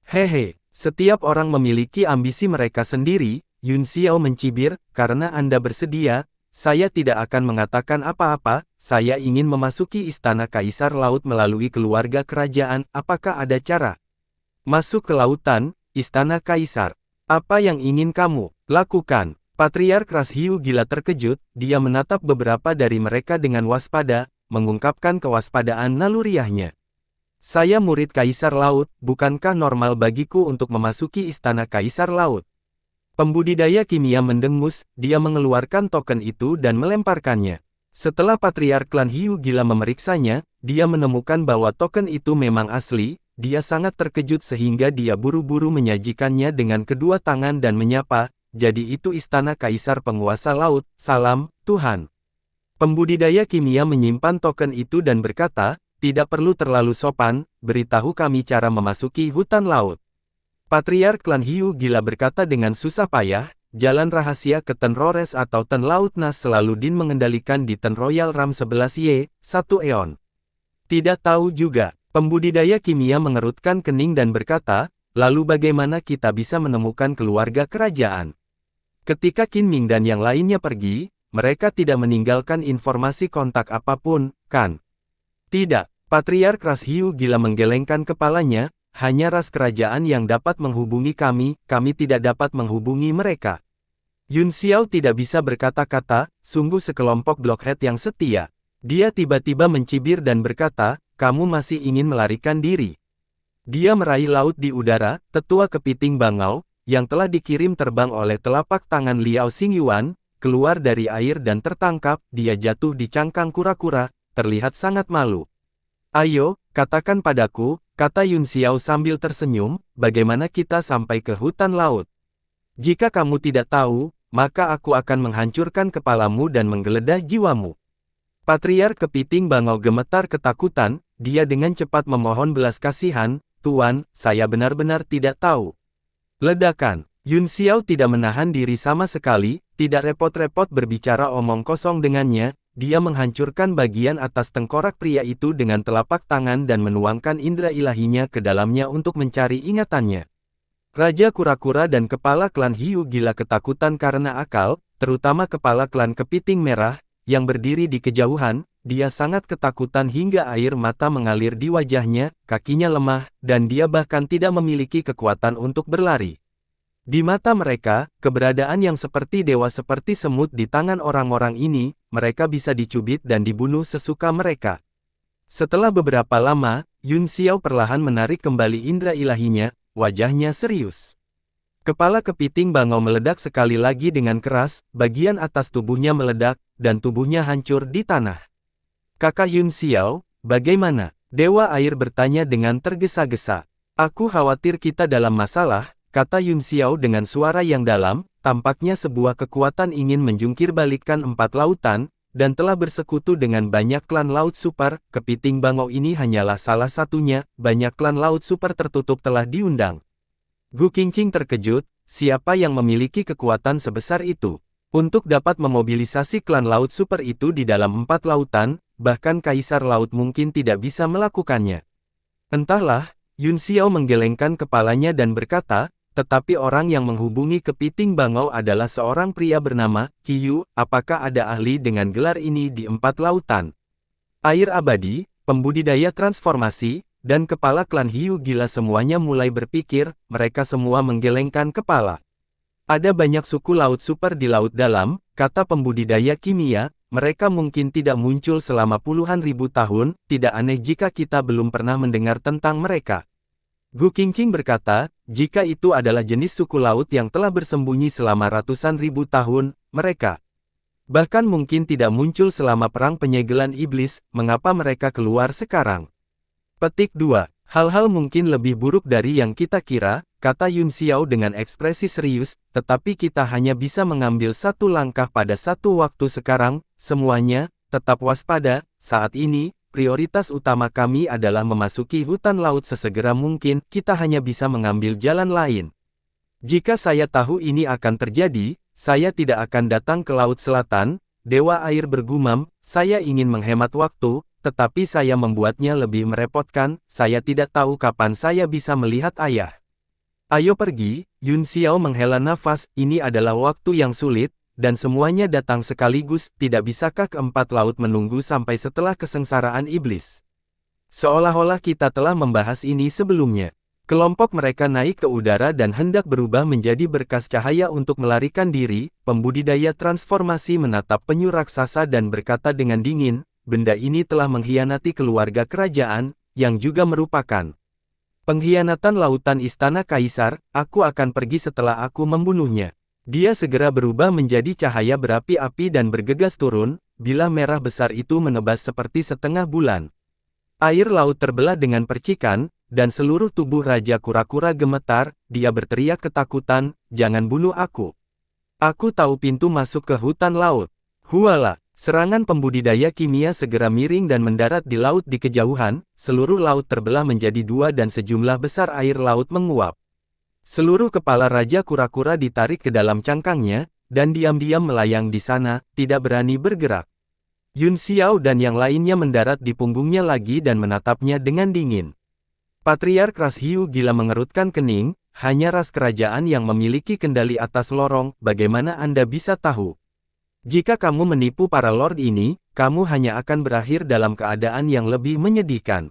Speaker 1: "Hehe, setiap orang memiliki ambisi mereka sendiri," Yun Xiao mencibir, "karena Anda bersedia, saya tidak akan mengatakan apa-apa, saya ingin memasuki Istana Kaisar Laut melalui keluarga kerajaan, apakah ada cara?" "Masuk ke lautan, Istana Kaisar. Apa yang ingin kamu lakukan?" Patriark ras hiu gila terkejut, dia menatap beberapa dari mereka dengan waspada, mengungkapkan kewaspadaan naluriahnya. "Saya murid Kaisar Laut, bukankah normal bagiku untuk memasuki Istana Kaisar Laut?" Pembudidaya kimia mendengus, dia mengeluarkan token itu dan melemparkannya. Setelah patriark klan hiu gila memeriksanya, dia menemukan bahwa token itu memang asli, dia sangat terkejut sehingga dia buru-buru menyajikannya dengan kedua tangan dan menyapa, "Jadi itu Istana Kaisar Penguasa Laut, salam, Tuhan." Pembudidaya kimia menyimpan token itu dan berkata, "Tidak perlu terlalu sopan, beritahu kami cara memasuki hutan laut." Patriark klan hiu gila berkata dengan susah payah, "Jalan rahasia ke Tenrores atau Ten Laut Nas selalu Din mengendalikan di Ten Royal Ram 11Y, 1 eon." "Tidak tahu juga." Pembudidaya kimia mengerutkan kening dan berkata, "Lalu bagaimana kita bisa menemukan keluarga kerajaan?" Ketika Qin Ming dan yang lainnya pergi, mereka tidak meninggalkan informasi kontak apapun, kan? "Tidak." Patriark ras hiu gila menggelengkan kepalanya, "Hanya ras kerajaan yang dapat menghubungi kami, kami tidak dapat menghubungi mereka." Yun Xiao tidak bisa berkata-kata, sungguh sekelompok blockhead yang setia. Dia tiba-tiba mencibir dan berkata, "Kamu masih ingin melarikan diri?" Dia meraih laut di udara, tetua kepiting bangau, yang telah dikirim terbang oleh telapak tangan Liao Xingyuan, keluar dari air dan tertangkap, dia jatuh di cangkang kura-kura, terlihat sangat malu. "Ayo, Katakan padaku, kata Yun Xiao sambil tersenyum, bagaimana kita sampai ke hutan laut? Jika kamu tidak tahu, maka aku akan menghancurkan kepalamu dan menggeledah jiwamu. Patriark Kepiting Bangau gemetar ketakutan, dia dengan cepat memohon belas kasihan, Tuan, saya benar-benar tidak tahu. Ledakan. Yun Xiao tidak menahan diri sama sekali, tidak repot-repot berbicara omong kosong dengannya, dia menghancurkan bagian atas tengkorak pria itu dengan telapak tangan dan menuangkan indera ilahinya ke dalamnya untuk mencari ingatannya. Raja Kura-Kura dan kepala klan Hiu gila ketakutan karena akal, terutama kepala klan Kepiting Merah, yang berdiri di kejauhan, dia sangat ketakutan hingga air mata mengalir di wajahnya, kakinya lemah, dan dia bahkan tidak memiliki kekuatan untuk berlari. Di mata mereka, keberadaan yang seperti dewa seperti semut di tangan orang-orang ini, mereka bisa dicubit dan dibunuh sesuka mereka. Setelah beberapa lama, Yun Xiao perlahan menarik kembali indera ilahinya, wajahnya serius. Kepala Kepiting Bangau meledak sekali lagi dengan keras, bagian atas tubuhnya meledak, dan tubuhnya hancur di tanah. Kakak Yun Xiao, bagaimana? Dewa Air bertanya dengan tergesa-gesa. Aku khawatir kita dalam masalah, kata Yun Xiao dengan suara yang dalam, tampaknya sebuah kekuatan ingin menjungkir balikkan 4 lautan, dan telah bersekutu dengan banyak klan laut super. Kepiting Bangau ini hanyalah salah satunya, banyak klan laut super tertutup telah diundang. Gu Qingqing terkejut, siapa yang memiliki kekuatan sebesar itu? Untuk dapat memobilisasi klan laut super itu di dalam 4 lautan, bahkan Kaisar Laut mungkin tidak bisa melakukannya. Entahlah, Yun Xiao menggelengkan kepalanya dan berkata, tetapi orang yang menghubungi Kepiting Bangau adalah seorang pria bernama Qiyu. Apakah ada ahli dengan gelar ini di 4 lautan? Air abadi, pembudidaya transformasi, dan kepala klan Hiu gila semuanya mulai berpikir, mereka semua menggelengkan kepala. Ada banyak suku laut super di laut dalam, kata pembudidaya kimia, mereka mungkin tidak muncul selama puluhan ribu tahun, tidak aneh jika kita belum pernah mendengar tentang mereka. Gu Qingqing berkata, jika itu adalah jenis suku laut yang telah bersembunyi selama ratusan ribu tahun, mereka bahkan mungkin tidak muncul selama perang penyegelan iblis, mengapa mereka keluar sekarang? Petik 2. Hal-hal mungkin lebih buruk dari yang kita kira, kata Yun Xiao dengan ekspresi serius, tetapi kita hanya bisa mengambil satu langkah pada satu waktu sekarang, semuanya, tetap waspada, saat ini, prioritas utama kami adalah memasuki hutan laut sesegera mungkin, kita hanya bisa mengambil jalan lain. Jika saya tahu ini akan terjadi, saya tidak akan datang ke Laut Selatan, Dewa Air bergumam, saya ingin menghemat waktu, tetapi saya membuatnya lebih merepotkan, saya tidak tahu kapan saya bisa melihat ayah. Ayo pergi, Yun Xiao menghela nafas, ini adalah waktu yang sulit, dan semuanya datang sekaligus, tidak bisakah keempat laut menunggu sampai setelah kesengsaraan iblis? Seolah-olah kita telah membahas ini sebelumnya. Kelompok mereka naik ke udara dan hendak berubah menjadi berkas cahaya untuk melarikan diri, pembudidaya transformasi menatap penyu raksasa dan berkata dengan dingin, benda ini telah mengkhianati keluarga kerajaan, yang juga merupakan pengkhianatan lautan istana kaisar, aku akan pergi setelah aku membunuhnya. Dia segera berubah menjadi cahaya berapi-api dan bergegas turun, bilah merah besar itu menebas seperti setengah bulan. Air laut terbelah dengan percikan, dan seluruh tubuh Raja Kura-Kura gemetar, dia berteriak ketakutan, jangan bunuh aku. Aku tahu pintu masuk ke hutan laut. Huala, serangan pembudidaya kimia segera miring dan mendarat di laut di kejauhan, seluruh laut terbelah menjadi 2 dan sejumlah besar air laut menguap. Seluruh kepala Raja Kura-Kura ditarik ke dalam cangkangnya, dan diam-diam melayang di sana, tidak berani bergerak. Yun Xiao dan yang lainnya mendarat di punggungnya lagi dan menatapnya dengan dingin. Patriark ras Hiu gila mengerutkan kening, hanya ras kerajaan yang memiliki kendali atas lorong, bagaimana Anda bisa tahu? Jika kamu menipu para lord ini, kamu hanya akan berakhir dalam keadaan yang lebih menyedihkan.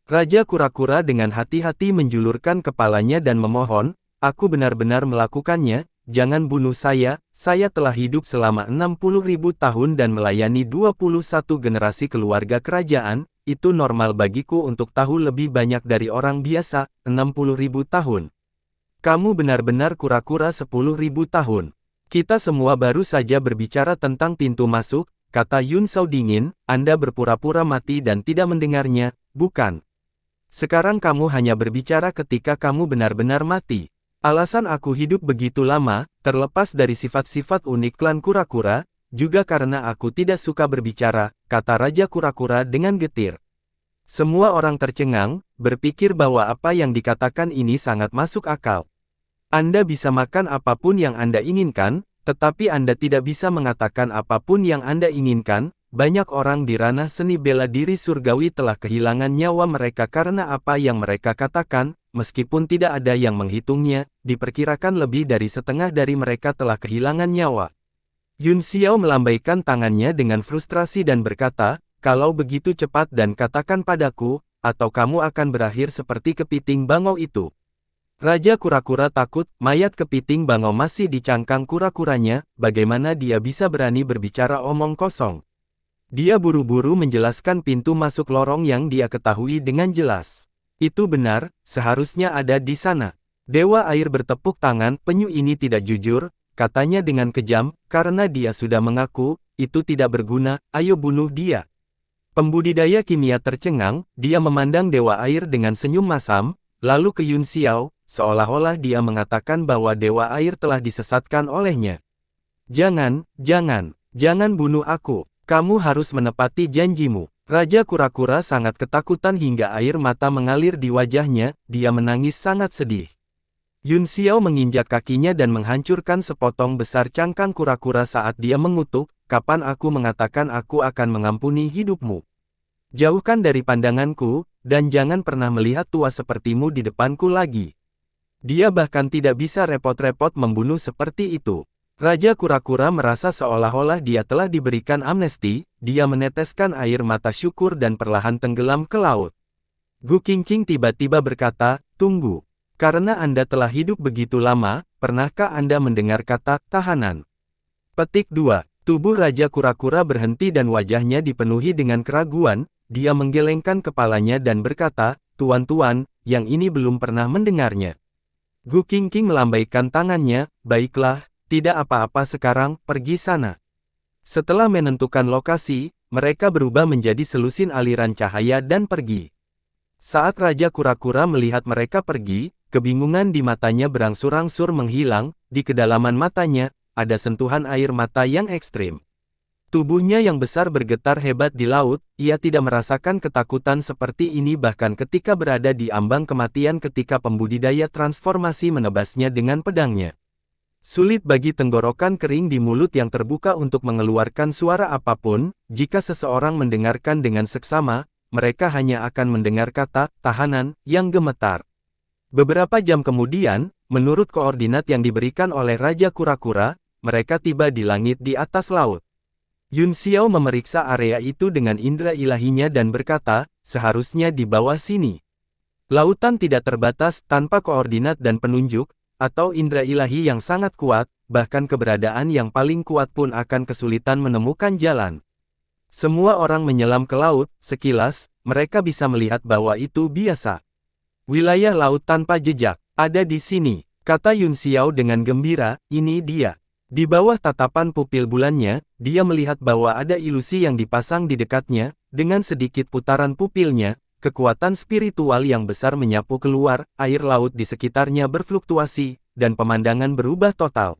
Speaker 1: Raja Kura-Kura dengan hati-hati menjulurkan kepalanya dan memohon, aku benar-benar melakukannya, jangan bunuh saya telah hidup selama 60.000 tahun dan melayani 21 generasi keluarga kerajaan, itu normal bagiku untuk tahu lebih banyak dari orang biasa, 60.000 tahun. Kamu benar-benar kura-kura 10.000 tahun. Kita semua baru saja berbicara tentang pintu masuk, kata Yun Xiao dingin, Anda berpura-pura mati dan tidak mendengarnya, bukan? Sekarang kamu hanya berbicara ketika kamu benar-benar mati. Alasan aku hidup begitu lama, terlepas dari sifat-sifat unik klan kura-kura, juga karena aku tidak suka berbicara, kata Raja Kura-Kura dengan getir. Semua orang tercengang, berpikir bahwa apa yang dikatakan ini sangat masuk akal. Anda bisa makan apapun yang Anda inginkan, tetapi Anda tidak bisa mengatakan apapun yang Anda inginkan. Banyak orang di ranah seni bela diri surgawi telah kehilangan nyawa mereka karena apa yang mereka katakan, meskipun tidak ada yang menghitungnya, diperkirakan lebih dari setengah dari mereka telah kehilangan nyawa. Yun Xiao melambaikan tangannya dengan frustrasi dan berkata, kalau begitu cepat dan katakan padaku, atau kamu akan berakhir seperti kepiting bangau itu. Raja Kura-Kura takut, mayat kepiting bangau masih di cangkang kura-kuranya, bagaimana dia bisa berani berbicara omong kosong. Dia buru-buru menjelaskan pintu masuk lorong yang dia ketahui dengan jelas. Itu benar, seharusnya ada di sana. Dewa air bertepuk tangan, penyu ini tidak jujur, katanya dengan kejam, karena dia sudah mengaku, itu tidak berguna, ayo bunuh dia. Pembudidaya kimia tercengang, dia memandang Dewa Air dengan senyum masam, lalu ke Yun Xiao, seolah-olah dia mengatakan bahwa Dewa Air telah disesatkan olehnya. Jangan bunuh aku. Kamu harus menepati janjimu. Raja Kura-Kura sangat ketakutan hingga air mata mengalir di wajahnya, dia menangis sangat sedih. Yun Xiao menginjak kakinya dan menghancurkan sepotong besar cangkang kura-kura saat dia mengutuk, kapan aku mengatakan aku akan mengampuni hidupmu. Jauhkan dari pandanganku, dan jangan pernah melihat tua sepertimu di depanku lagi. Dia bahkan tidak bisa repot-repot membunuh seperti itu. Raja Kura-Kura merasa seolah-olah dia telah diberikan amnesti, dia meneteskan air mata syukur dan perlahan tenggelam ke laut. Gu Qingqing tiba-tiba berkata, tunggu. Karena Anda telah hidup begitu lama, pernahkah Anda mendengar kata tahanan? Petik 2. Tubuh Raja Kura-Kura berhenti dan wajahnya dipenuhi dengan keraguan, dia menggelengkan kepalanya dan berkata, tuan-tuan, yang ini belum pernah mendengarnya. Gu Qingqing melambaikan tangannya, baiklah. Tidak apa-apa sekarang, pergi sana. Setelah menentukan lokasi, mereka berubah menjadi selusin aliran cahaya dan pergi. Saat Raja Kura-Kura melihat mereka pergi, kebingungan di matanya berangsur-angsur menghilang, di kedalaman matanya, ada sentuhan air mata yang ekstrim. Tubuhnya yang besar bergetar hebat di laut, ia tidak merasakan ketakutan seperti ini bahkan ketika berada di ambang kematian ketika pembudidaya transformasi menebasnya dengan pedangnya. Sulit bagi tenggorokan kering di mulut yang terbuka untuk mengeluarkan suara apapun, jika seseorang mendengarkan dengan seksama, mereka hanya akan mendengar kata, tahanan, yang gemetar. Beberapa jam kemudian, menurut koordinat yang diberikan oleh Raja Kura-Kura, mereka tiba di langit di atas laut. Yun Xiao memeriksa area itu dengan indera ilahinya dan berkata, seharusnya di bawah sini. Lautan tidak terbatas tanpa koordinat dan penunjuk, atau indera ilahi yang sangat kuat, bahkan keberadaan yang paling kuat pun akan kesulitan menemukan jalan. Semua orang menyelam ke laut, sekilas, mereka bisa melihat bahwa itu biasa. Wilayah laut tanpa jejak, ada di sini, kata Yun Xiao dengan gembira, ini dia. Di bawah tatapan pupil bulannya, dia melihat bahwa ada ilusi yang dipasang di dekatnya, dengan sedikit putaran pupilnya, kekuatan spiritual yang besar menyapu keluar, air laut di sekitarnya berfluktuasi, dan pemandangan berubah total.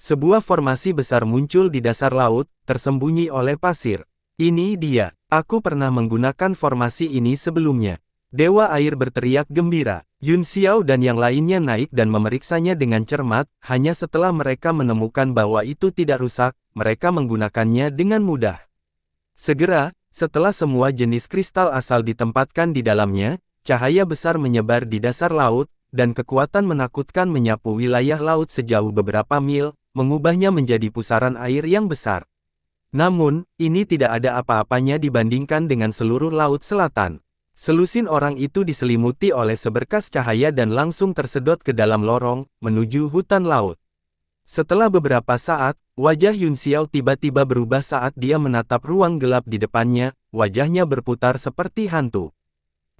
Speaker 1: Sebuah formasi besar muncul di dasar laut, tersembunyi oleh pasir. Ini dia, aku pernah menggunakan formasi ini sebelumnya. Dewa air berteriak gembira. Yun Xiao dan yang lainnya naik dan memeriksanya dengan cermat, hanya setelah mereka menemukan bahwa itu tidak rusak, mereka menggunakannya dengan mudah. Segera, setelah semua jenis kristal asal ditempatkan di dalamnya, cahaya besar menyebar di dasar laut, dan kekuatan menakutkan menyapu wilayah laut sejauh beberapa mil, mengubahnya menjadi pusaran air yang besar. Namun, ini tidak ada apa-apanya dibandingkan dengan seluruh laut selatan. Selusin orang itu diselimuti oleh seberkas cahaya dan langsung tersedot ke dalam lorong, menuju hutan laut. Setelah beberapa saat, wajah Yun Xiao tiba-tiba berubah saat dia menatap ruang gelap di depannya, wajahnya berputar seperti hantu.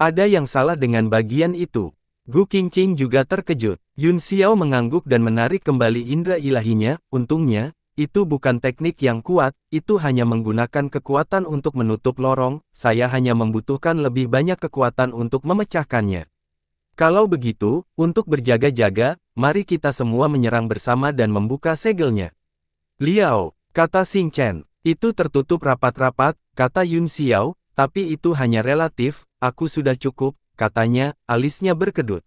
Speaker 1: Ada yang salah dengan bagian itu. Gu Qingqing juga terkejut. Yun Xiao mengangguk dan menarik kembali indera ilahinya, untungnya, itu bukan teknik yang kuat, itu hanya menggunakan kekuatan untuk menutup lorong, saya hanya membutuhkan lebih banyak kekuatan untuk memecahkannya. Kalau begitu, untuk berjaga-jaga, mari kita semua menyerang bersama dan membuka segelnya. Liao, kata Xing Chen, itu tertutup rapat-rapat, kata Yun Xiao, tapi itu hanya relatif, aku sudah cukup, katanya, alisnya berkedut.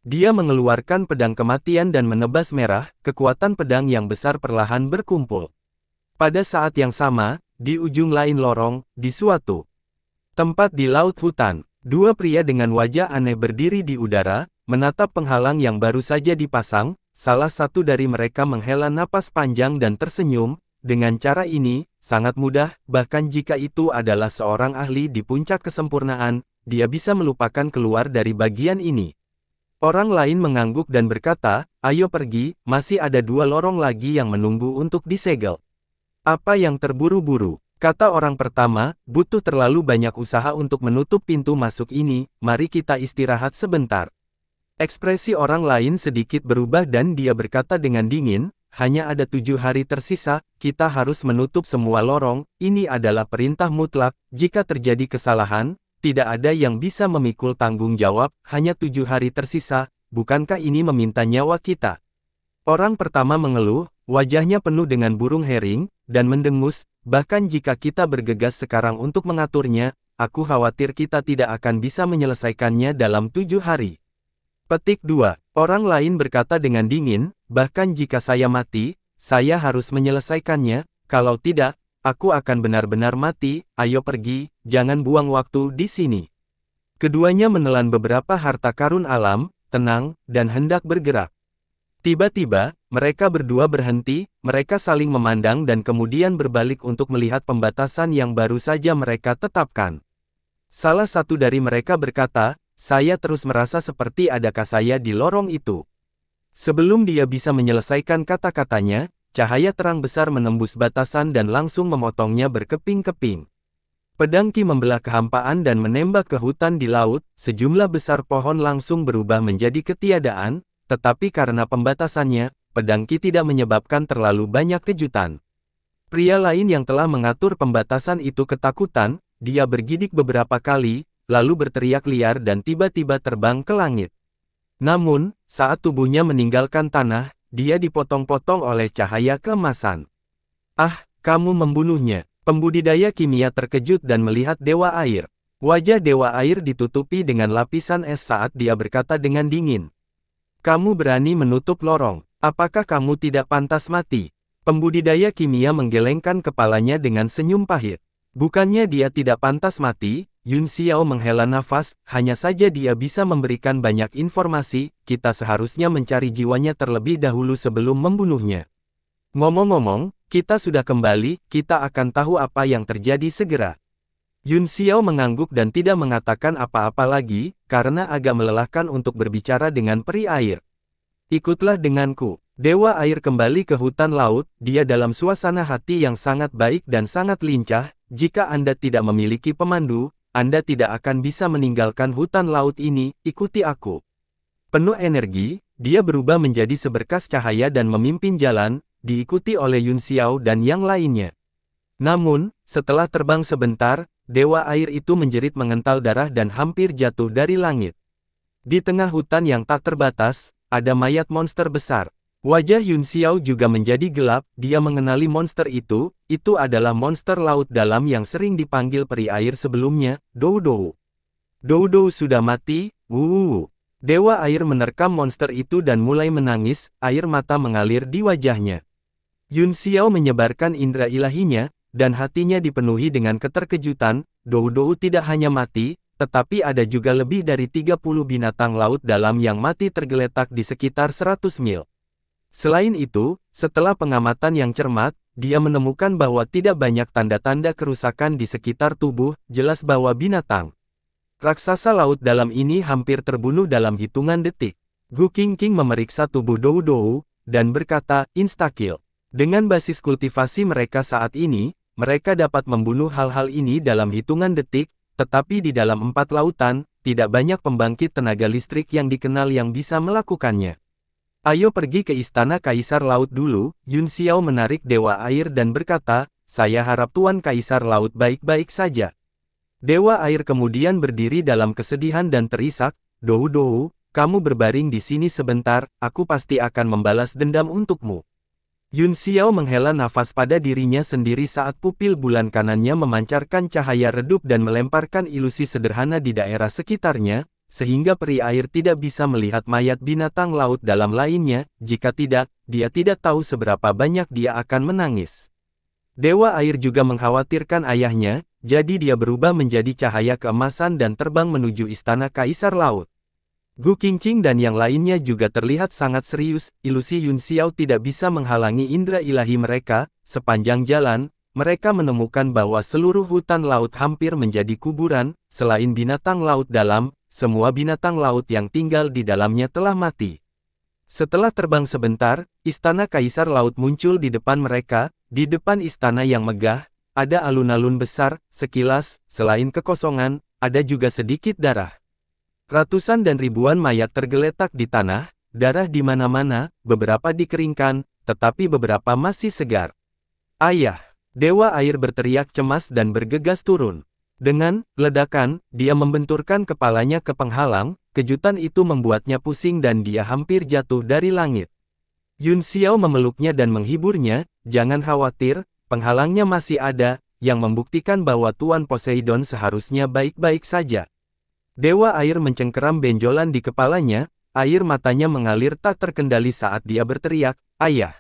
Speaker 1: Dia mengeluarkan pedang kematian dan menebas merah, kekuatan pedang yang besar perlahan berkumpul. Pada saat yang sama, di ujung lain lorong, di suatu tempat di laut hutan, dua pria dengan wajah aneh berdiri di udara, menatap penghalang yang baru saja dipasang. Salah satu dari mereka menghela napas panjang dan tersenyum. Dengan cara ini, sangat mudah, bahkan jika itu adalah seorang ahli di puncak kesempurnaan, dia bisa melupakan keluar dari bagian ini. Orang lain mengangguk dan berkata, ayo pergi, masih ada dua lorong lagi yang menunggu untuk disegel. Apa yang terburu-buru? Kata orang pertama, butuh terlalu banyak usaha untuk menutup pintu masuk ini, mari kita istirahat sebentar. Ekspresi orang lain sedikit berubah dan dia berkata dengan dingin, hanya ada 7 hari tersisa, kita harus menutup semua lorong, ini adalah perintah mutlak, jika terjadi kesalahan, tidak ada yang bisa memikul tanggung jawab, hanya 7 hari tersisa, bukankah ini meminta nyawa kita? Orang pertama mengeluh, wajahnya penuh dengan burung hering, dan mendengus, bahkan jika kita bergegas sekarang untuk mengaturnya, aku khawatir kita tidak akan bisa menyelesaikannya dalam 7 hari. Petik 2. Orang lain berkata dengan dingin, bahkan jika saya mati, saya harus menyelesaikannya, kalau tidak, aku akan benar-benar mati, ayo pergi, jangan buang waktu di sini. Keduanya menelan beberapa harta karun alam, tenang, dan hendak bergerak. Tiba-tiba, mereka berdua berhenti, mereka saling memandang dan kemudian berbalik untuk melihat pembatasan yang baru saja mereka tetapkan. Salah satu dari mereka berkata, saya terus merasa seperti adakah saya di lorong itu. Sebelum dia bisa menyelesaikan kata-katanya, cahaya terang besar menembus batasan dan langsung memotongnya berkeping-keping. Pedang Qi membelah kehampaan dan menembak ke hutan di laut, sejumlah besar pohon langsung berubah menjadi ketiadaan, tetapi karena pembatasannya, pedang Qi tidak menyebabkan terlalu banyak kejutan. Pria lain yang telah mengatur pembatasan itu ketakutan, dia bergidik beberapa kali, lalu berteriak liar dan tiba-tiba terbang ke langit. Namun, saat tubuhnya meninggalkan tanah, dia dipotong-potong oleh cahaya keemasan. Ah, kamu membunuhnya. Pembudidaya kimia terkejut dan melihat Dewa Air. Wajah Dewa Air ditutupi dengan lapisan es saat dia berkata dengan dingin. Kamu berani menutup lorong. Apakah kamu tidak pantas mati? Pembudidaya kimia menggelengkan kepalanya dengan senyum pahit. Bukannya dia tidak pantas mati, Yun Xiao menghela nafas, hanya saja dia bisa memberikan banyak informasi, kita seharusnya mencari jiwanya terlebih dahulu sebelum membunuhnya. Ngomong-ngomong, kita sudah kembali, kita akan tahu apa yang terjadi segera. Yun Xiao mengangguk dan tidak mengatakan apa-apa lagi, karena agak melelahkan untuk berbicara dengan peri air. Ikutlah denganku. Dewa Air kembali ke hutan laut, dia dalam suasana hati yang sangat baik dan sangat lincah, jika Anda tidak memiliki pemandu, Anda tidak akan bisa meninggalkan hutan laut ini, ikuti aku. Penuh energi, dia berubah menjadi seberkas cahaya dan memimpin jalan, diikuti oleh Yun Xiao dan yang lainnya. Namun, setelah terbang sebentar, Dewa Air itu menjerit mengental darah dan hampir jatuh dari langit. Di tengah hutan yang tak terbatas, ada mayat monster besar. Wajah Yun Xiao juga menjadi gelap, dia mengenali monster itu adalah monster laut dalam yang sering dipanggil peri air sebelumnya, Doudou. Doudou sudah mati, Dewa Air menerkam monster itu dan mulai menangis, air mata mengalir di wajahnya. Yun Xiao menyebarkan indera ilahinya, dan hatinya dipenuhi dengan keterkejutan, Doudou tidak hanya mati, tetapi ada juga lebih dari 30 binatang laut dalam yang mati tergeletak di sekitar 100 mil. Selain itu, setelah pengamatan yang cermat, dia menemukan bahwa tidak banyak tanda-tanda kerusakan di sekitar tubuh, jelas bahwa binatang raksasa laut dalam ini hampir terbunuh dalam hitungan detik. Gu Qingqing memeriksa tubuh Doudou, dan berkata, insta-kill. Dengan basis kultivasi mereka saat ini, mereka dapat membunuh hal-hal ini dalam hitungan detik, tetapi di dalam 4 lautan, tidak banyak pembangkit tenaga listrik yang dikenal yang bisa melakukannya. Ayo pergi ke istana Kaisar Laut dulu. Yun Xiao menarik Dewa Air dan berkata, saya harap Tuan Kaisar Laut baik-baik saja. Dewa Air kemudian berdiri dalam kesedihan dan terisak, Dou, kamu berbaring di sini sebentar, aku pasti akan membalas dendam untukmu. Yun Xiao menghela nafas pada dirinya sendiri saat pupil bulan kanannya memancarkan cahaya redup dan melemparkan ilusi sederhana di daerah sekitarnya, sehingga peri air tidak bisa melihat mayat binatang laut dalam lainnya, jika tidak, dia tidak tahu seberapa banyak dia akan menangis. Dewa Air juga mengkhawatirkan ayahnya, jadi dia berubah menjadi cahaya keemasan dan terbang menuju istana Kaisar Laut. Gu Qingqing dan yang lainnya juga terlihat sangat serius, ilusi Yun Xiao tidak bisa menghalangi indera ilahi mereka. Sepanjang jalan, mereka menemukan bahwa seluruh hutan laut hampir menjadi kuburan, selain binatang laut dalam, semua binatang laut yang tinggal di dalamnya telah mati. Setelah terbang sebentar, istana Kaisar Laut muncul di depan mereka. Di depan istana yang megah, ada alun-alun besar, sekilas, selain kekosongan, ada juga sedikit darah. Ratusan dan ribuan mayat tergeletak di tanah, darah di mana-mana, beberapa dikeringkan, tetapi beberapa masih segar. Ayah! Dewa Air berteriak cemas dan bergegas turun. Dengan ledakan, dia membenturkan kepalanya ke penghalang, kejutan itu membuatnya pusing dan dia hampir jatuh dari langit. Yun Xiao memeluknya dan menghiburnya, jangan khawatir, penghalangnya masih ada, yang membuktikan bahwa Tuan Poseidon seharusnya baik-baik saja. Dewa Air mencengkeram benjolan di kepalanya, air matanya mengalir tak terkendali saat dia berteriak, ayah!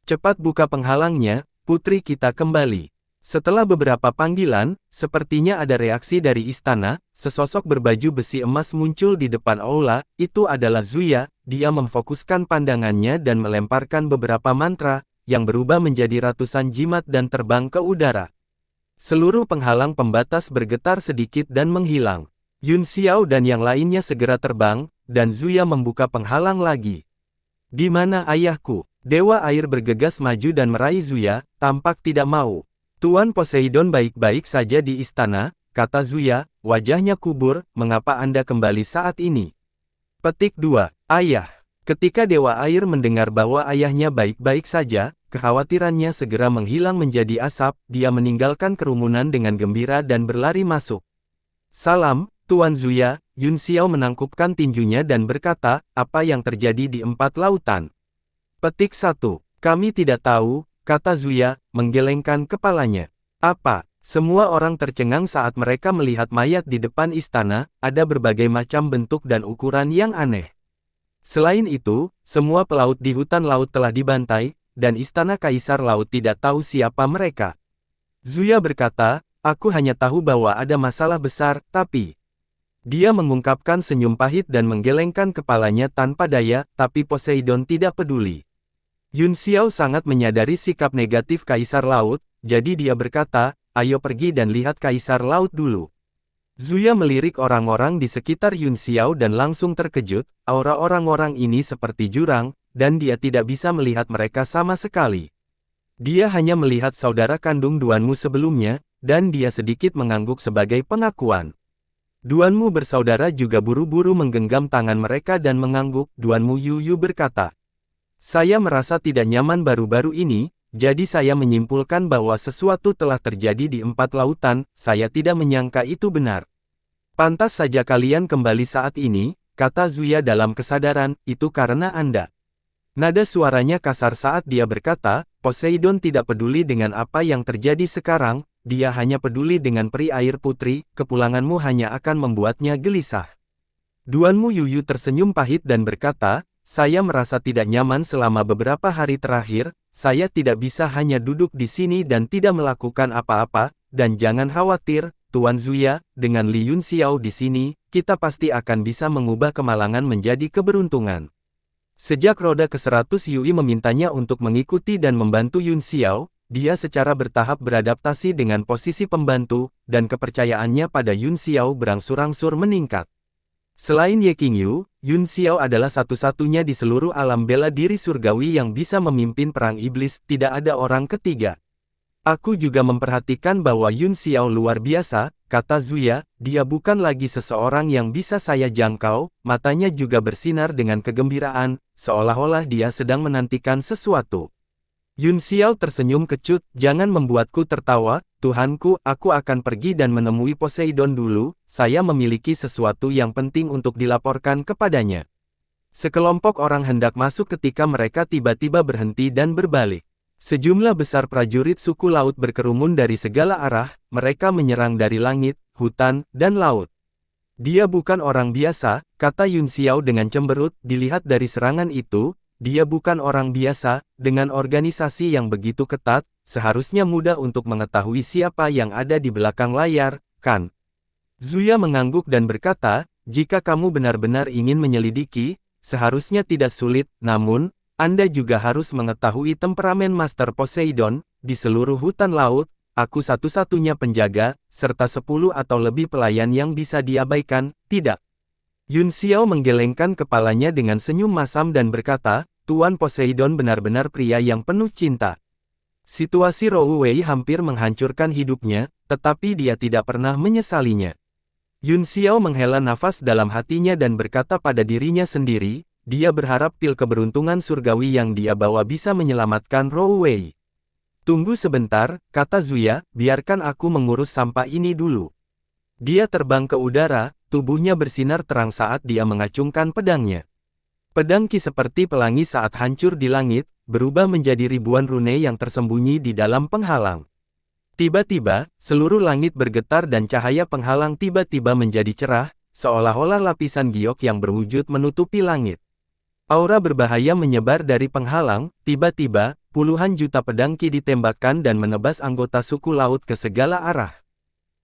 Speaker 1: Cepat buka penghalangnya, putri kita kembali. Setelah beberapa panggilan, sepertinya ada reaksi dari istana, sesosok berbaju besi emas muncul di depan aula, itu adalah Zuya, dia memfokuskan pandangannya dan melemparkan beberapa mantra, yang berubah menjadi ratusan jimat dan terbang ke udara. Seluruh penghalang pembatas bergetar sedikit dan menghilang. Yun Xiao dan yang lainnya segera terbang, dan Zuya membuka penghalang lagi. Di mana ayahku? Dewa Air bergegas maju dan meraih Zuya, tampak tidak mau. Tuan Poseidon baik-baik saja di istana, kata Zuya, wajahnya kubur, mengapa Anda kembali saat ini? Petik 2. Ayah. Ketika Dewa Air mendengar bahwa ayahnya baik-baik saja, kekhawatirannya segera menghilang menjadi asap, dia meninggalkan kerumunan dengan gembira dan berlari masuk. Salam, Tuan Zuya, Yun Xiao menangkupkan tinjunya dan berkata, apa yang terjadi di empat lautan? Petik 1. Kami tidak tahu, kata Zuya, menggelengkan kepalanya. Apa? Semua orang tercengang saat mereka melihat mayat di depan istana, ada berbagai macam bentuk dan ukuran yang aneh. Selain itu, semua pelaut di hutan laut telah dibantai, dan istana Kaisar Laut tidak tahu siapa mereka. Zuya berkata, aku hanya tahu bahwa ada masalah besar, tapi... Dia mengungkapkan senyum pahit dan menggelengkan kepalanya tanpa daya, tapi Poseidon tidak peduli. Yun Xiao sangat menyadari sikap negatif Kaisar Laut, jadi dia berkata, ayo pergi dan lihat Kaisar Laut dulu. Zuya melirik orang-orang di sekitar Yun Xiao dan langsung terkejut, aura orang-orang ini seperti jurang, dan dia tidak bisa melihat mereka sama sekali. Dia hanya melihat saudara kandung Duanmu sebelumnya, dan dia sedikit mengangguk sebagai pengakuan. Duanmu bersaudara juga buru-buru menggenggam tangan mereka dan mengangguk. Duanmu Yu berkata, saya merasa tidak nyaman baru-baru ini, jadi saya menyimpulkan bahwa sesuatu telah terjadi di empat lautan, saya tidak menyangka itu benar. Pantas saja kalian kembali saat ini, kata Zuya dalam kesadaran, itu karena Anda. Nada suaranya kasar saat dia berkata, Poseidon tidak peduli dengan apa yang terjadi sekarang, dia hanya peduli dengan peri air putri, kepulanganmu hanya akan membuatnya gelisah. Duanmu Yu tersenyum pahit dan berkata, saya merasa tidak nyaman selama beberapa hari terakhir, saya tidak bisa hanya duduk di sini dan tidak melakukan apa-apa, dan jangan khawatir, Tuan Zuya, dengan Li Yun Xiao di sini, kita pasti akan bisa mengubah kemalangan menjadi keberuntungan. Sejak roda ke-100 Yui memintanya untuk mengikuti dan membantu Yun Xiao, dia secara bertahap beradaptasi dengan posisi pembantu, dan kepercayaannya pada Yun Xiao berangsur-angsur meningkat. Selain Ye Qingyu, Yun Xiao adalah satu-satunya di seluruh alam bela diri surgawi yang bisa memimpin perang iblis, tidak ada orang ketiga. Aku juga memperhatikan bahwa Yun Xiao luar biasa, kata Zuya, dia bukan lagi seseorang yang bisa saya jangkau, matanya juga bersinar dengan kegembiraan, seolah-olah dia sedang menantikan sesuatu. Yun Xiao tersenyum kecut, jangan membuatku tertawa, Tuhanku, aku akan pergi dan menemui Poseidon dulu, saya memiliki sesuatu yang penting untuk dilaporkan kepadanya. Sekelompok orang hendak masuk ketika mereka tiba-tiba berhenti dan berbalik. Sejumlah besar prajurit suku laut berkerumun dari segala arah, mereka menyerang dari langit, hutan, dan laut. Dia bukan orang biasa, kata Yun Xiao dengan cemberut, dilihat dari serangan itu, dia bukan orang biasa, dengan organisasi yang begitu ketat, seharusnya mudah untuk mengetahui siapa yang ada di belakang layar, kan? Zuya mengangguk dan berkata, jika kamu benar-benar ingin menyelidiki, seharusnya tidak sulit, namun, Anda juga harus mengetahui temperamen Master Poseidon, di seluruh hutan laut, aku satu-satunya penjaga, serta 10 atau lebih pelayan yang bisa diabaikan, tidak. Yun Xiao menggelengkan kepalanya dengan senyum masam dan berkata, Tuan Poseidon benar-benar pria yang penuh cinta. Situasi Rou Wei hampir menghancurkan hidupnya, tetapi dia tidak pernah menyesalinya. Yun Xiao menghela nafas dalam hatinya dan berkata pada dirinya sendiri, dia berharap pil keberuntungan surgawi yang dia bawa bisa menyelamatkan Rou Wei. Tunggu sebentar, kata Zuya, biarkan aku mengurus sampah ini dulu. Dia terbang ke udara, tubuhnya bersinar terang saat dia mengacungkan pedangnya. Pedang Qi seperti pelangi saat hancur di langit, berubah menjadi ribuan rune yang tersembunyi di dalam penghalang. Tiba-tiba, seluruh langit bergetar dan cahaya penghalang tiba-tiba menjadi cerah, seolah-olah lapisan giok yang berwujud menutupi langit. Aura berbahaya menyebar dari penghalang, tiba-tiba, puluhan juta pedang Qi ditembakkan dan menebas anggota suku laut ke segala arah.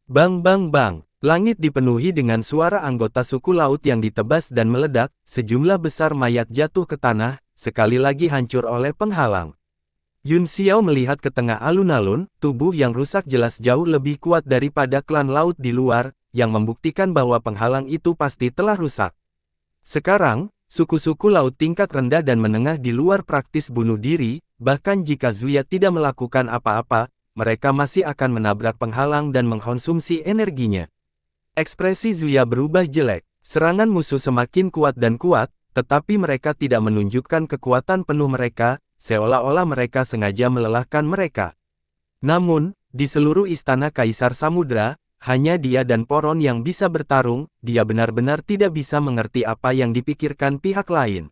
Speaker 1: Bang bang bang, langit dipenuhi dengan suara anggota suku laut yang ditebas dan meledak, sejumlah besar mayat jatuh ke tanah, sekali lagi hancur oleh penghalang. Yun Xiao melihat ke tengah alun-alun, tubuh yang rusak jelas jauh lebih kuat daripada klan laut di luar, yang membuktikan bahwa penghalang itu pasti telah rusak. Sekarang, suku-suku laut tingkat rendah dan menengah di luar praktis bunuh diri, bahkan jika Zuya tidak melakukan apa-apa, mereka masih akan menabrak penghalang dan mengkonsumsi energinya. Ekspresi Zuya berubah jelek, serangan musuh semakin kuat dan kuat, tetapi mereka tidak menunjukkan kekuatan penuh mereka, seolah-olah mereka sengaja melelahkan mereka. Namun, di seluruh istana Kaisar Samudra, hanya dia dan Poron yang bisa bertarung, dia benar-benar tidak bisa mengerti apa yang dipikirkan pihak lain.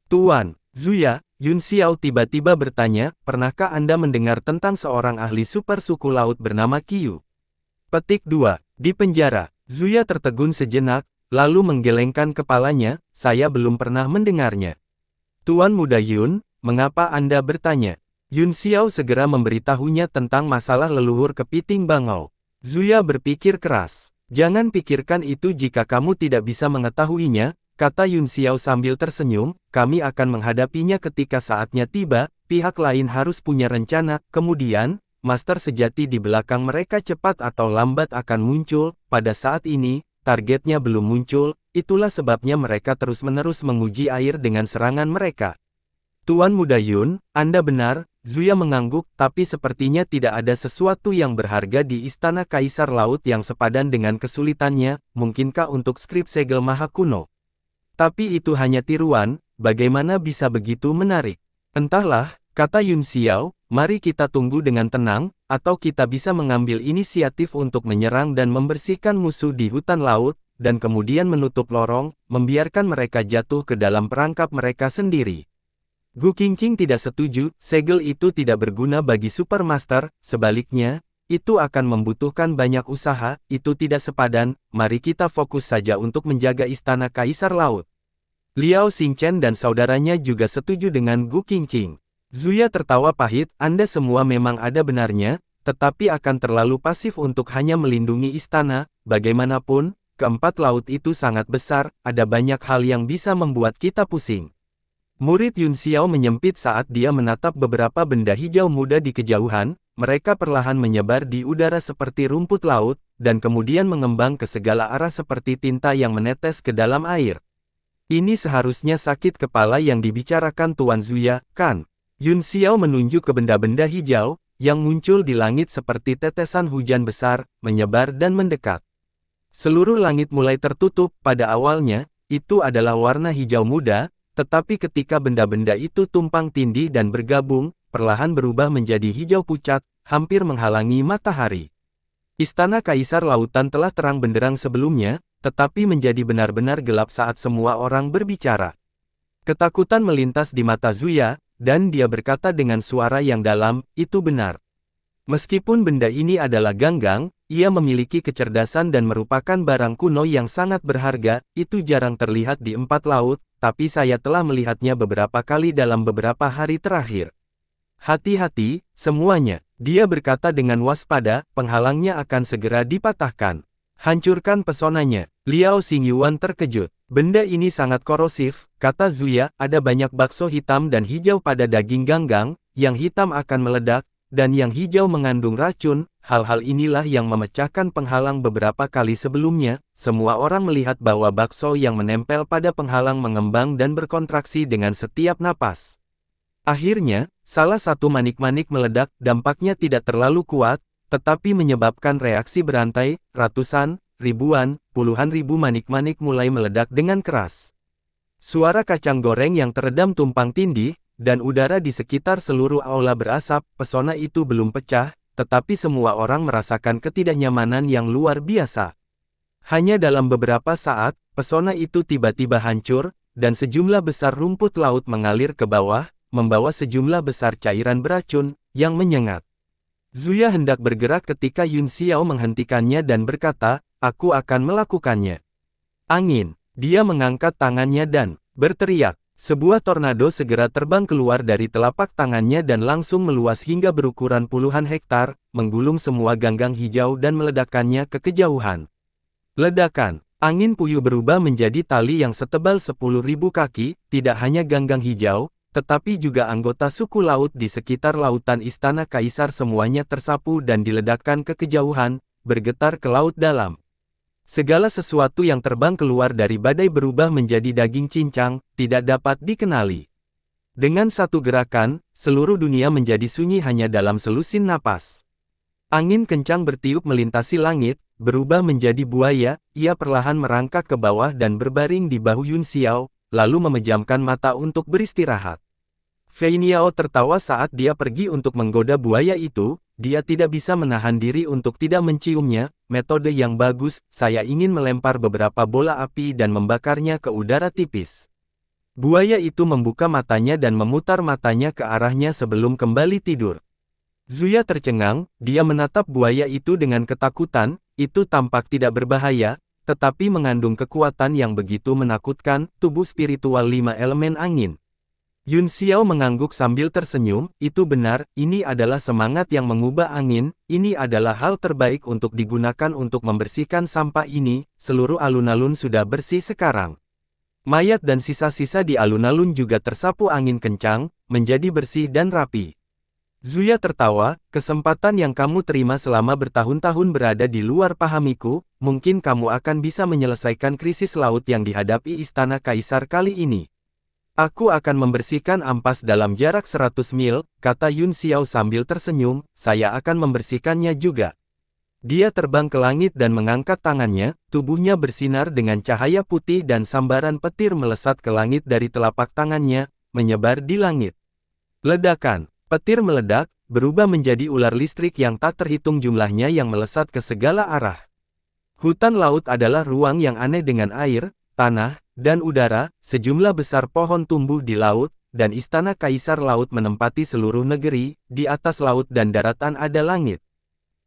Speaker 1: Tuan, Zuya, Yun Xiao tiba-tiba bertanya, pernahkah Anda mendengar tentang seorang ahli super suku laut bernama Qiyu? Petik 2. Di penjara, Zuya tertegun sejenak, lalu menggelengkan kepalanya, saya belum pernah mendengarnya. Tuan Muda Yun, mengapa Anda bertanya? Yun Xiao segera memberitahunya tentang masalah leluhur kepiting bangau. Zuya berpikir keras. Jangan pikirkan itu jika kamu tidak bisa mengetahuinya, kata Yun Xiao sambil tersenyum, kami akan menghadapinya ketika saatnya tiba, pihak lain harus punya rencana, kemudian, master sejati di belakang mereka cepat atau lambat akan muncul, pada saat ini, targetnya belum muncul, itulah sebabnya mereka terus-menerus menguji air dengan serangan mereka. Tuan Muda Yun, Anda benar, Zuya mengangguk, tapi sepertinya tidak ada sesuatu yang berharga di Istana Kaisar Laut yang sepadan dengan kesulitannya, mungkinkah untuk skrip segel maha kuno? Tapi itu hanya tiruan, bagaimana bisa begitu menarik? Entahlah, kata Yun Xiao, mari kita tunggu dengan tenang, atau kita bisa mengambil inisiatif untuk menyerang dan membersihkan musuh di hutan laut, dan kemudian menutup lorong, membiarkan mereka jatuh ke dalam perangkap mereka sendiri. Gu Qingqing tidak setuju, segel itu tidak berguna bagi Supermaster, sebaliknya, itu akan membutuhkan banyak usaha, itu tidak sepadan, mari kita fokus saja untuk menjaga Istana Kaisar Laut. Liao Xingchen dan saudaranya juga setuju dengan Gu Qingqing. Zuya tertawa pahit, Anda semua memang ada benarnya, tetapi akan terlalu pasif untuk hanya melindungi istana, bagaimanapun, keempat laut itu sangat besar, ada banyak hal yang bisa membuat kita pusing. Murid Yun Xiao menyempit saat dia menatap beberapa benda hijau muda di kejauhan, mereka perlahan menyebar di udara seperti rumput laut, dan kemudian mengembang ke segala arah seperti tinta yang menetes ke dalam air. Ini seharusnya sakit kepala yang dibicarakan Tuan Zuya, kan? Yun Xiao menunjuk ke benda-benda hijau, yang muncul di langit seperti tetesan hujan besar, menyebar dan mendekat. Seluruh langit mulai tertutup. Pada awalnya, itu adalah warna hijau muda, tetapi ketika benda-benda itu tumpang tindih dan bergabung, perlahan berubah menjadi hijau pucat, hampir menghalangi matahari. Istana Kaisar Lautan telah terang benderang sebelumnya, tetapi menjadi benar-benar gelap saat semua orang berbicara. Ketakutan melintas di mata Zuya, dan dia berkata dengan suara yang dalam, "Itu benar. Meskipun benda ini adalah ganggang, ia memiliki kecerdasan dan merupakan barang kuno yang sangat berharga, itu jarang terlihat di empat laut, tapi saya telah melihatnya beberapa kali dalam beberapa hari terakhir. Hati-hati, semuanya," dia berkata dengan waspada, "penghalangnya akan segera dipatahkan. Hancurkan pesonanya." Liao Xingyuan terkejut. "Benda ini sangat korosif," kata Zuya, "ada banyak bakso hitam dan hijau pada daging ganggang, yang hitam akan meledak, dan yang hijau mengandung racun. Hal-hal inilah yang memecahkan penghalang beberapa kali sebelumnya." Semua orang melihat bahwa bakso yang menempel pada penghalang mengembang dan berkontraksi dengan setiap napas. Akhirnya, salah satu manik-manik meledak. Dampaknya tidak terlalu kuat, tetapi menyebabkan reaksi berantai. Ratusan, ribuan, puluhan ribu manik-manik mulai meledak dengan keras. Suara kacang goreng yang teredam tumpang tindih, dan udara di sekitar seluruh aula berasap. Pesona itu belum pecah, tetapi semua orang merasakan ketidaknyamanan yang luar biasa. Hanya dalam beberapa saat, pesona itu tiba-tiba hancur, dan sejumlah besar rumput laut mengalir ke bawah, membawa sejumlah besar cairan beracun, yang menyengat. Zuya hendak bergerak ketika Yun Xiao menghentikannya dan berkata, "Aku akan melakukannya." Angin. Dia mengangkat tangannya dan berteriak. Sebuah tornado segera terbang keluar dari telapak tangannya dan langsung meluas hingga berukuran puluhan hektar, menggulung semua ganggang hijau dan meledakkannya ke kejauhan. Ledakan. Angin puyuh berubah menjadi tali yang setebal 10.000 kaki, tidak hanya ganggang hijau, tetapi juga anggota suku laut di sekitar lautan Istana Kaisar semuanya tersapu dan diledakkan ke kejauhan, bergetar ke laut dalam. Segala sesuatu yang terbang keluar dari badai berubah menjadi daging cincang, tidak dapat dikenali. Dengan satu gerakan, seluruh dunia menjadi sunyi hanya dalam selusin napas. Angin kencang bertiup melintasi langit, berubah menjadi buaya. Ia perlahan merangkak ke bawah dan berbaring di bahu Yun Xiao, lalu memejamkan mata untuk beristirahat. Fei Niao tertawa saat dia pergi untuk menggoda buaya itu. Dia tidak bisa menahan diri untuk tidak menciumnya. "Metode yang bagus, saya ingin melempar beberapa bola api dan membakarnya ke udara tipis." Buaya itu membuka matanya dan memutar matanya ke arahnya sebelum kembali tidur. Zuya tercengang, dia menatap buaya itu dengan ketakutan. Itu tampak tidak berbahaya, tetapi mengandung kekuatan yang begitu menakutkan, tubuh spiritual 5 elemen angin. Yun Xiao mengangguk sambil tersenyum, "Itu benar, ini adalah semangat yang mengubah angin, ini adalah hal terbaik untuk digunakan untuk membersihkan sampah ini, seluruh alun-alun sudah bersih sekarang. Mayat dan sisa-sisa di alun-alun juga tersapu angin kencang, menjadi bersih dan rapi." Zuya tertawa, "Kesempatan yang kamu terima selama bertahun-tahun berada di luar pahamiku, mungkin kamu akan bisa menyelesaikan krisis laut yang dihadapi Istana Kaisar kali ini." "Aku akan membersihkan ampas dalam jarak 100 mil, kata Yun Xiao sambil tersenyum, "saya akan membersihkannya juga." Dia terbang ke langit dan mengangkat tangannya, tubuhnya bersinar dengan cahaya putih dan sambaran petir melesat ke langit dari telapak tangannya, menyebar di langit. Ledakan. Petir meledak, berubah menjadi ular listrik yang tak terhitung jumlahnya yang melesat ke segala arah. Hutan laut adalah ruang yang aneh dengan air, tanah, dan udara. Sejumlah besar pohon tumbuh di laut, dan Istana Kaisar Laut menempati seluruh negeri. Di atas laut dan daratan ada langit.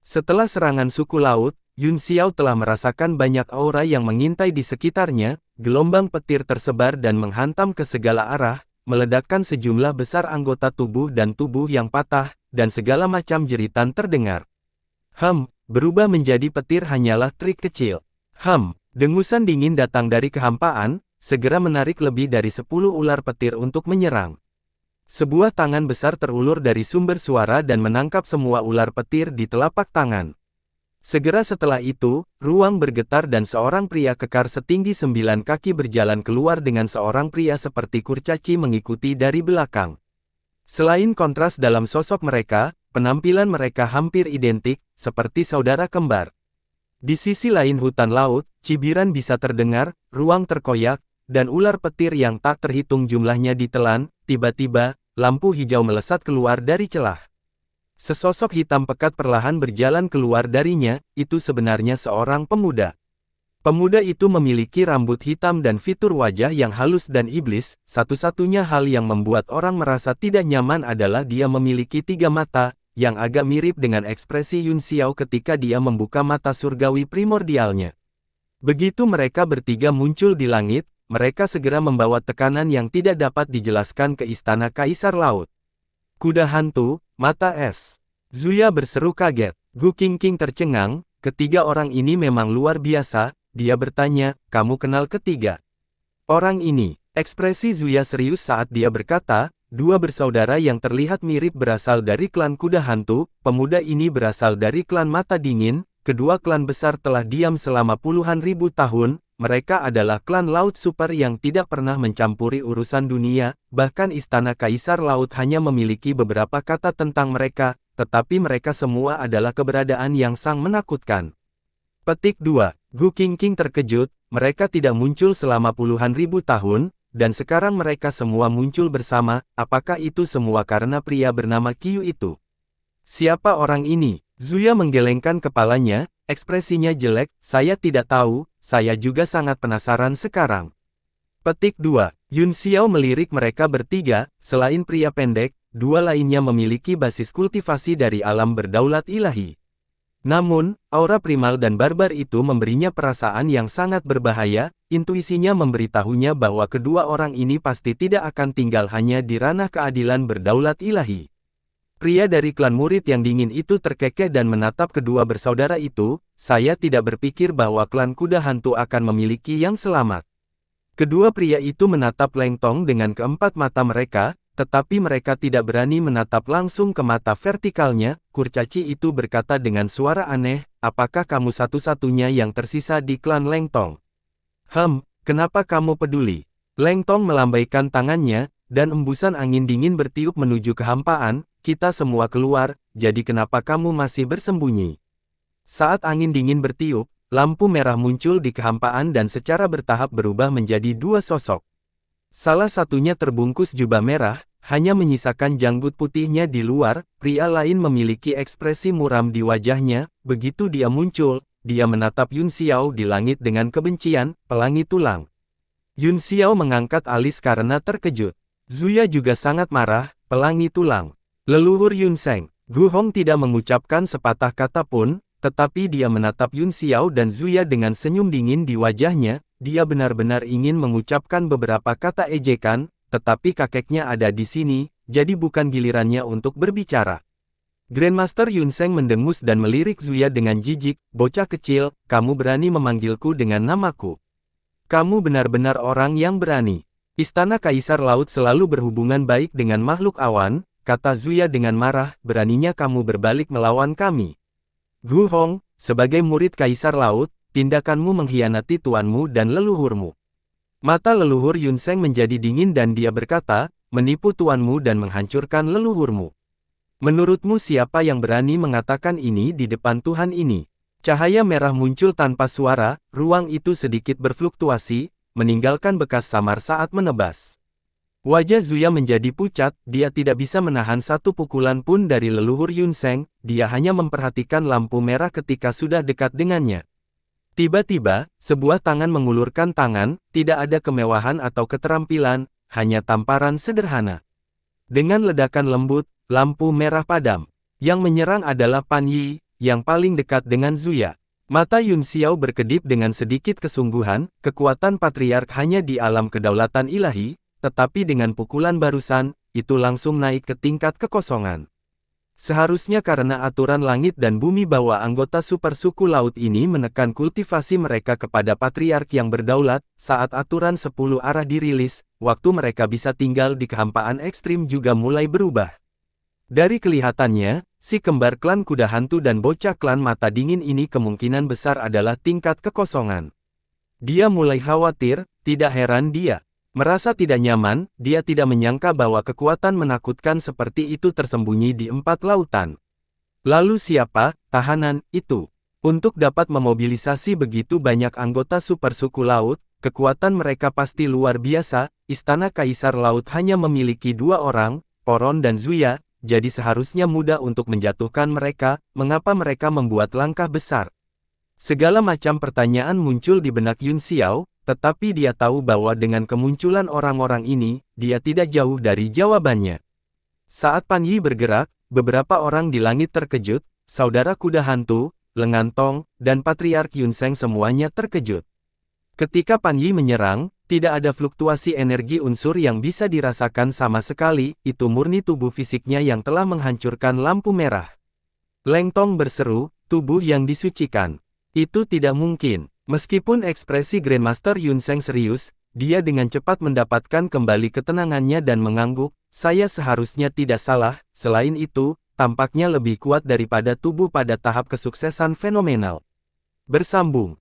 Speaker 1: Setelah serangan suku laut, Yun Xiao telah merasakan banyak aura yang mengintai di sekitarnya. Gelombang petir tersebar dan menghantam ke segala arah, meledakkan sejumlah besar anggota tubuh dan tubuh yang patah, dan segala macam jeritan terdengar. Berubah menjadi petir hanyalah trik kecil. Dengusan dingin datang dari kehampaan, segera menarik lebih dari 10 ular petir untuk menyerang. Sebuah tangan besar terulur dari sumber suara dan menangkap semua ular petir di telapak tangan. Segera setelah itu, ruang bergetar dan seorang pria kekar setinggi 9 kaki berjalan keluar dengan seorang pria seperti kurcaci mengikuti dari belakang. Selain kontras dalam sosok mereka, penampilan mereka hampir identik, seperti saudara kembar. Di sisi lain hutan laut, cibiran bisa terdengar, ruang terkoyak, dan ular petir yang tak terhitung jumlahnya ditelan. Tiba-tiba, lampu hijau melesat keluar dari celah. Sesosok hitam pekat perlahan berjalan keluar darinya, itu sebenarnya seorang pemuda. Pemuda itu memiliki rambut hitam dan fitur wajah yang halus dan iblis. Satu-satunya hal yang membuat orang merasa tidak nyaman adalah dia memiliki 3 mata, yang agak mirip dengan ekspresi Yun Xiao ketika dia membuka mata surgawi primordialnya. Begitu mereka bertiga muncul di langit, mereka segera membawa tekanan yang tidak dapat dijelaskan ke istana Kaisar Laut. Kuda hantu, mata es. Zuya berseru kaget. Gu Qingqing tercengang, ketiga orang ini memang luar biasa. Dia bertanya, kamu kenal ketiga orang ini? Ekspresi Zuya serius saat dia berkata, 2 bersaudara yang terlihat mirip berasal dari klan kuda hantu. Pemuda ini berasal dari klan mata dingin. Kedua klan besar telah diam selama puluhan ribu tahun. Mereka adalah klan laut super yang tidak pernah mencampuri urusan dunia. Bahkan istana Kaisar Laut hanya memiliki beberapa kata tentang mereka, tetapi mereka semua adalah keberadaan yang sangat menakutkan. Petik 2. Gu Qingqing terkejut, mereka tidak muncul selama puluhan ribu tahun, dan sekarang mereka semua muncul bersama. Apakah itu semua karena pria bernama Qiu itu? Siapa orang ini? Zuya menggelengkan kepalanya, ekspresinya jelek. Saya tidak tahu, saya juga sangat penasaran sekarang. Petik 2. Yun Xiao melirik mereka bertiga. Selain pria pendek, 2 lainnya memiliki basis kultivasi dari alam berdaulat ilahi. Namun, aura primal dan barbar itu memberinya perasaan yang sangat berbahaya. Intuisinya memberitahunya bahwa kedua orang ini pasti tidak akan tinggal hanya di ranah keadilan berdaulat ilahi. Pria dari klan murid yang dingin itu terkekeh dan menatap kedua bersaudara itu. Saya tidak berpikir bahwa klan kuda hantu akan memiliki yang selamat. Kedua pria itu menatap Leng Tong dengan keempat mata mereka, tetapi mereka tidak berani menatap langsung ke mata vertikalnya. Kurcaci itu berkata dengan suara aneh, apakah kamu satu-satunya yang tersisa di klan Leng Tong? Kenapa kamu peduli? Leng Tong melambaikan tangannya, dan embusan angin dingin bertiup menuju kehampaan. Kita semua keluar, jadi kenapa kamu masih bersembunyi? Saat angin dingin bertiup, lampu merah muncul di kehampaan dan secara bertahap berubah menjadi 2 sosok. Salah satunya terbungkus jubah merah, hanya menyisakan janggut putihnya di luar. Pria lain memiliki ekspresi muram di wajahnya. Begitu dia muncul, dia menatap Yun Xiao di langit dengan kebencian. Pelangi tulang. Yun Xiao mengangkat alis karena terkejut. Zuya juga sangat marah. Pelangi tulang. Leluhur Yun Sheng. Gu Hong tidak mengucapkan sepatah kata pun, tetapi dia menatap Yun Xiao dan Zuya dengan senyum dingin di wajahnya. Dia benar-benar ingin mengucapkan beberapa kata ejekan, tetapi kakeknya ada di sini, jadi bukan gilirannya untuk berbicara. Grandmaster Yun Sheng mendengus dan melirik Zuya dengan jijik. Bocah kecil, kamu berani memanggilku dengan namaku. Kamu benar-benar orang yang berani. Istana Kaisar Laut selalu berhubungan baik dengan makhluk awan, kata Zuya dengan marah. Beraninya kamu berbalik melawan kami. Gu Hong, sebagai murid Kaisar Laut, tindakanmu mengkhianati tuanmu dan leluhurmu. Mata leluhur Yun Sheng menjadi dingin dan dia berkata, menipu tuanmu dan menghancurkan leluhurmu. Menurutmu siapa yang berani mengatakan ini di depan Tuhan ini? Cahaya merah muncul tanpa suara, ruang itu sedikit berfluktuasi, meninggalkan bekas samar saat menebas. Wajah Zuya menjadi pucat, dia tidak bisa menahan satu pukulan pun dari leluhur Yun Sheng. Dia hanya memperhatikan lampu merah ketika sudah dekat dengannya. Tiba-tiba, sebuah tangan mengulurkan tangan. Tidak ada kemewahan atau keterampilan, hanya tamparan sederhana. Dengan ledakan lembut, lampu merah padam. Yang menyerang adalah Pan Yi, yang paling dekat dengan Zuya. Mata Yun Xiao berkedip dengan sedikit kesungguhan. Kekuatan patriark hanya di alam kedaulatan ilahi, tetapi dengan pukulan barusan, itu langsung naik ke tingkat kekosongan. Seharusnya karena aturan langit dan bumi bahwa anggota super suku laut ini menekan kultivasi mereka kepada patriark yang berdaulat. Saat aturan 10 arah dirilis, waktu mereka bisa tinggal di kehampaan ekstrim juga mulai berubah. Dari kelihatannya, si kembar klan kuda hantu dan bocah klan mata dingin ini kemungkinan besar adalah tingkat kekosongan. Dia mulai khawatir. Tidak heran dia Merasa tidak nyaman, dia tidak menyangka bahwa kekuatan menakutkan seperti itu tersembunyi di 4 lautan. Lalu siapa, tahanan, itu? Untuk dapat memobilisasi begitu banyak anggota super suku laut, kekuatan mereka pasti luar biasa. Istana Kaisar Laut hanya memiliki 2 orang, Poron dan Zuya, jadi seharusnya mudah untuk menjatuhkan mereka. Mengapa mereka membuat langkah besar? Segala macam pertanyaan muncul di benak Yun Xiao, tetapi dia tahu bahwa dengan kemunculan orang-orang ini, dia tidak jauh dari jawabannya. Saat Pan Yi bergerak, beberapa orang di langit terkejut, saudara kuda hantu, Lengan Tong, dan Patriark Yun Seng semuanya terkejut. Ketika Pan Yi menyerang, tidak ada fluktuasi energi unsur yang bisa dirasakan sama sekali, itu murni tubuh fisiknya yang telah menghancurkan lampu merah. Leng Tong berseru, tubuh yang disucikan. Itu tidak mungkin. Meskipun ekspresi Grandmaster Yun Seng serius, dia dengan cepat mendapatkan kembali ketenangannya dan mengangguk, saya seharusnya tidak salah. Selain itu, tampaknya lebih kuat daripada tubuh pada tahap kesuksesan fenomenal. Bersambung.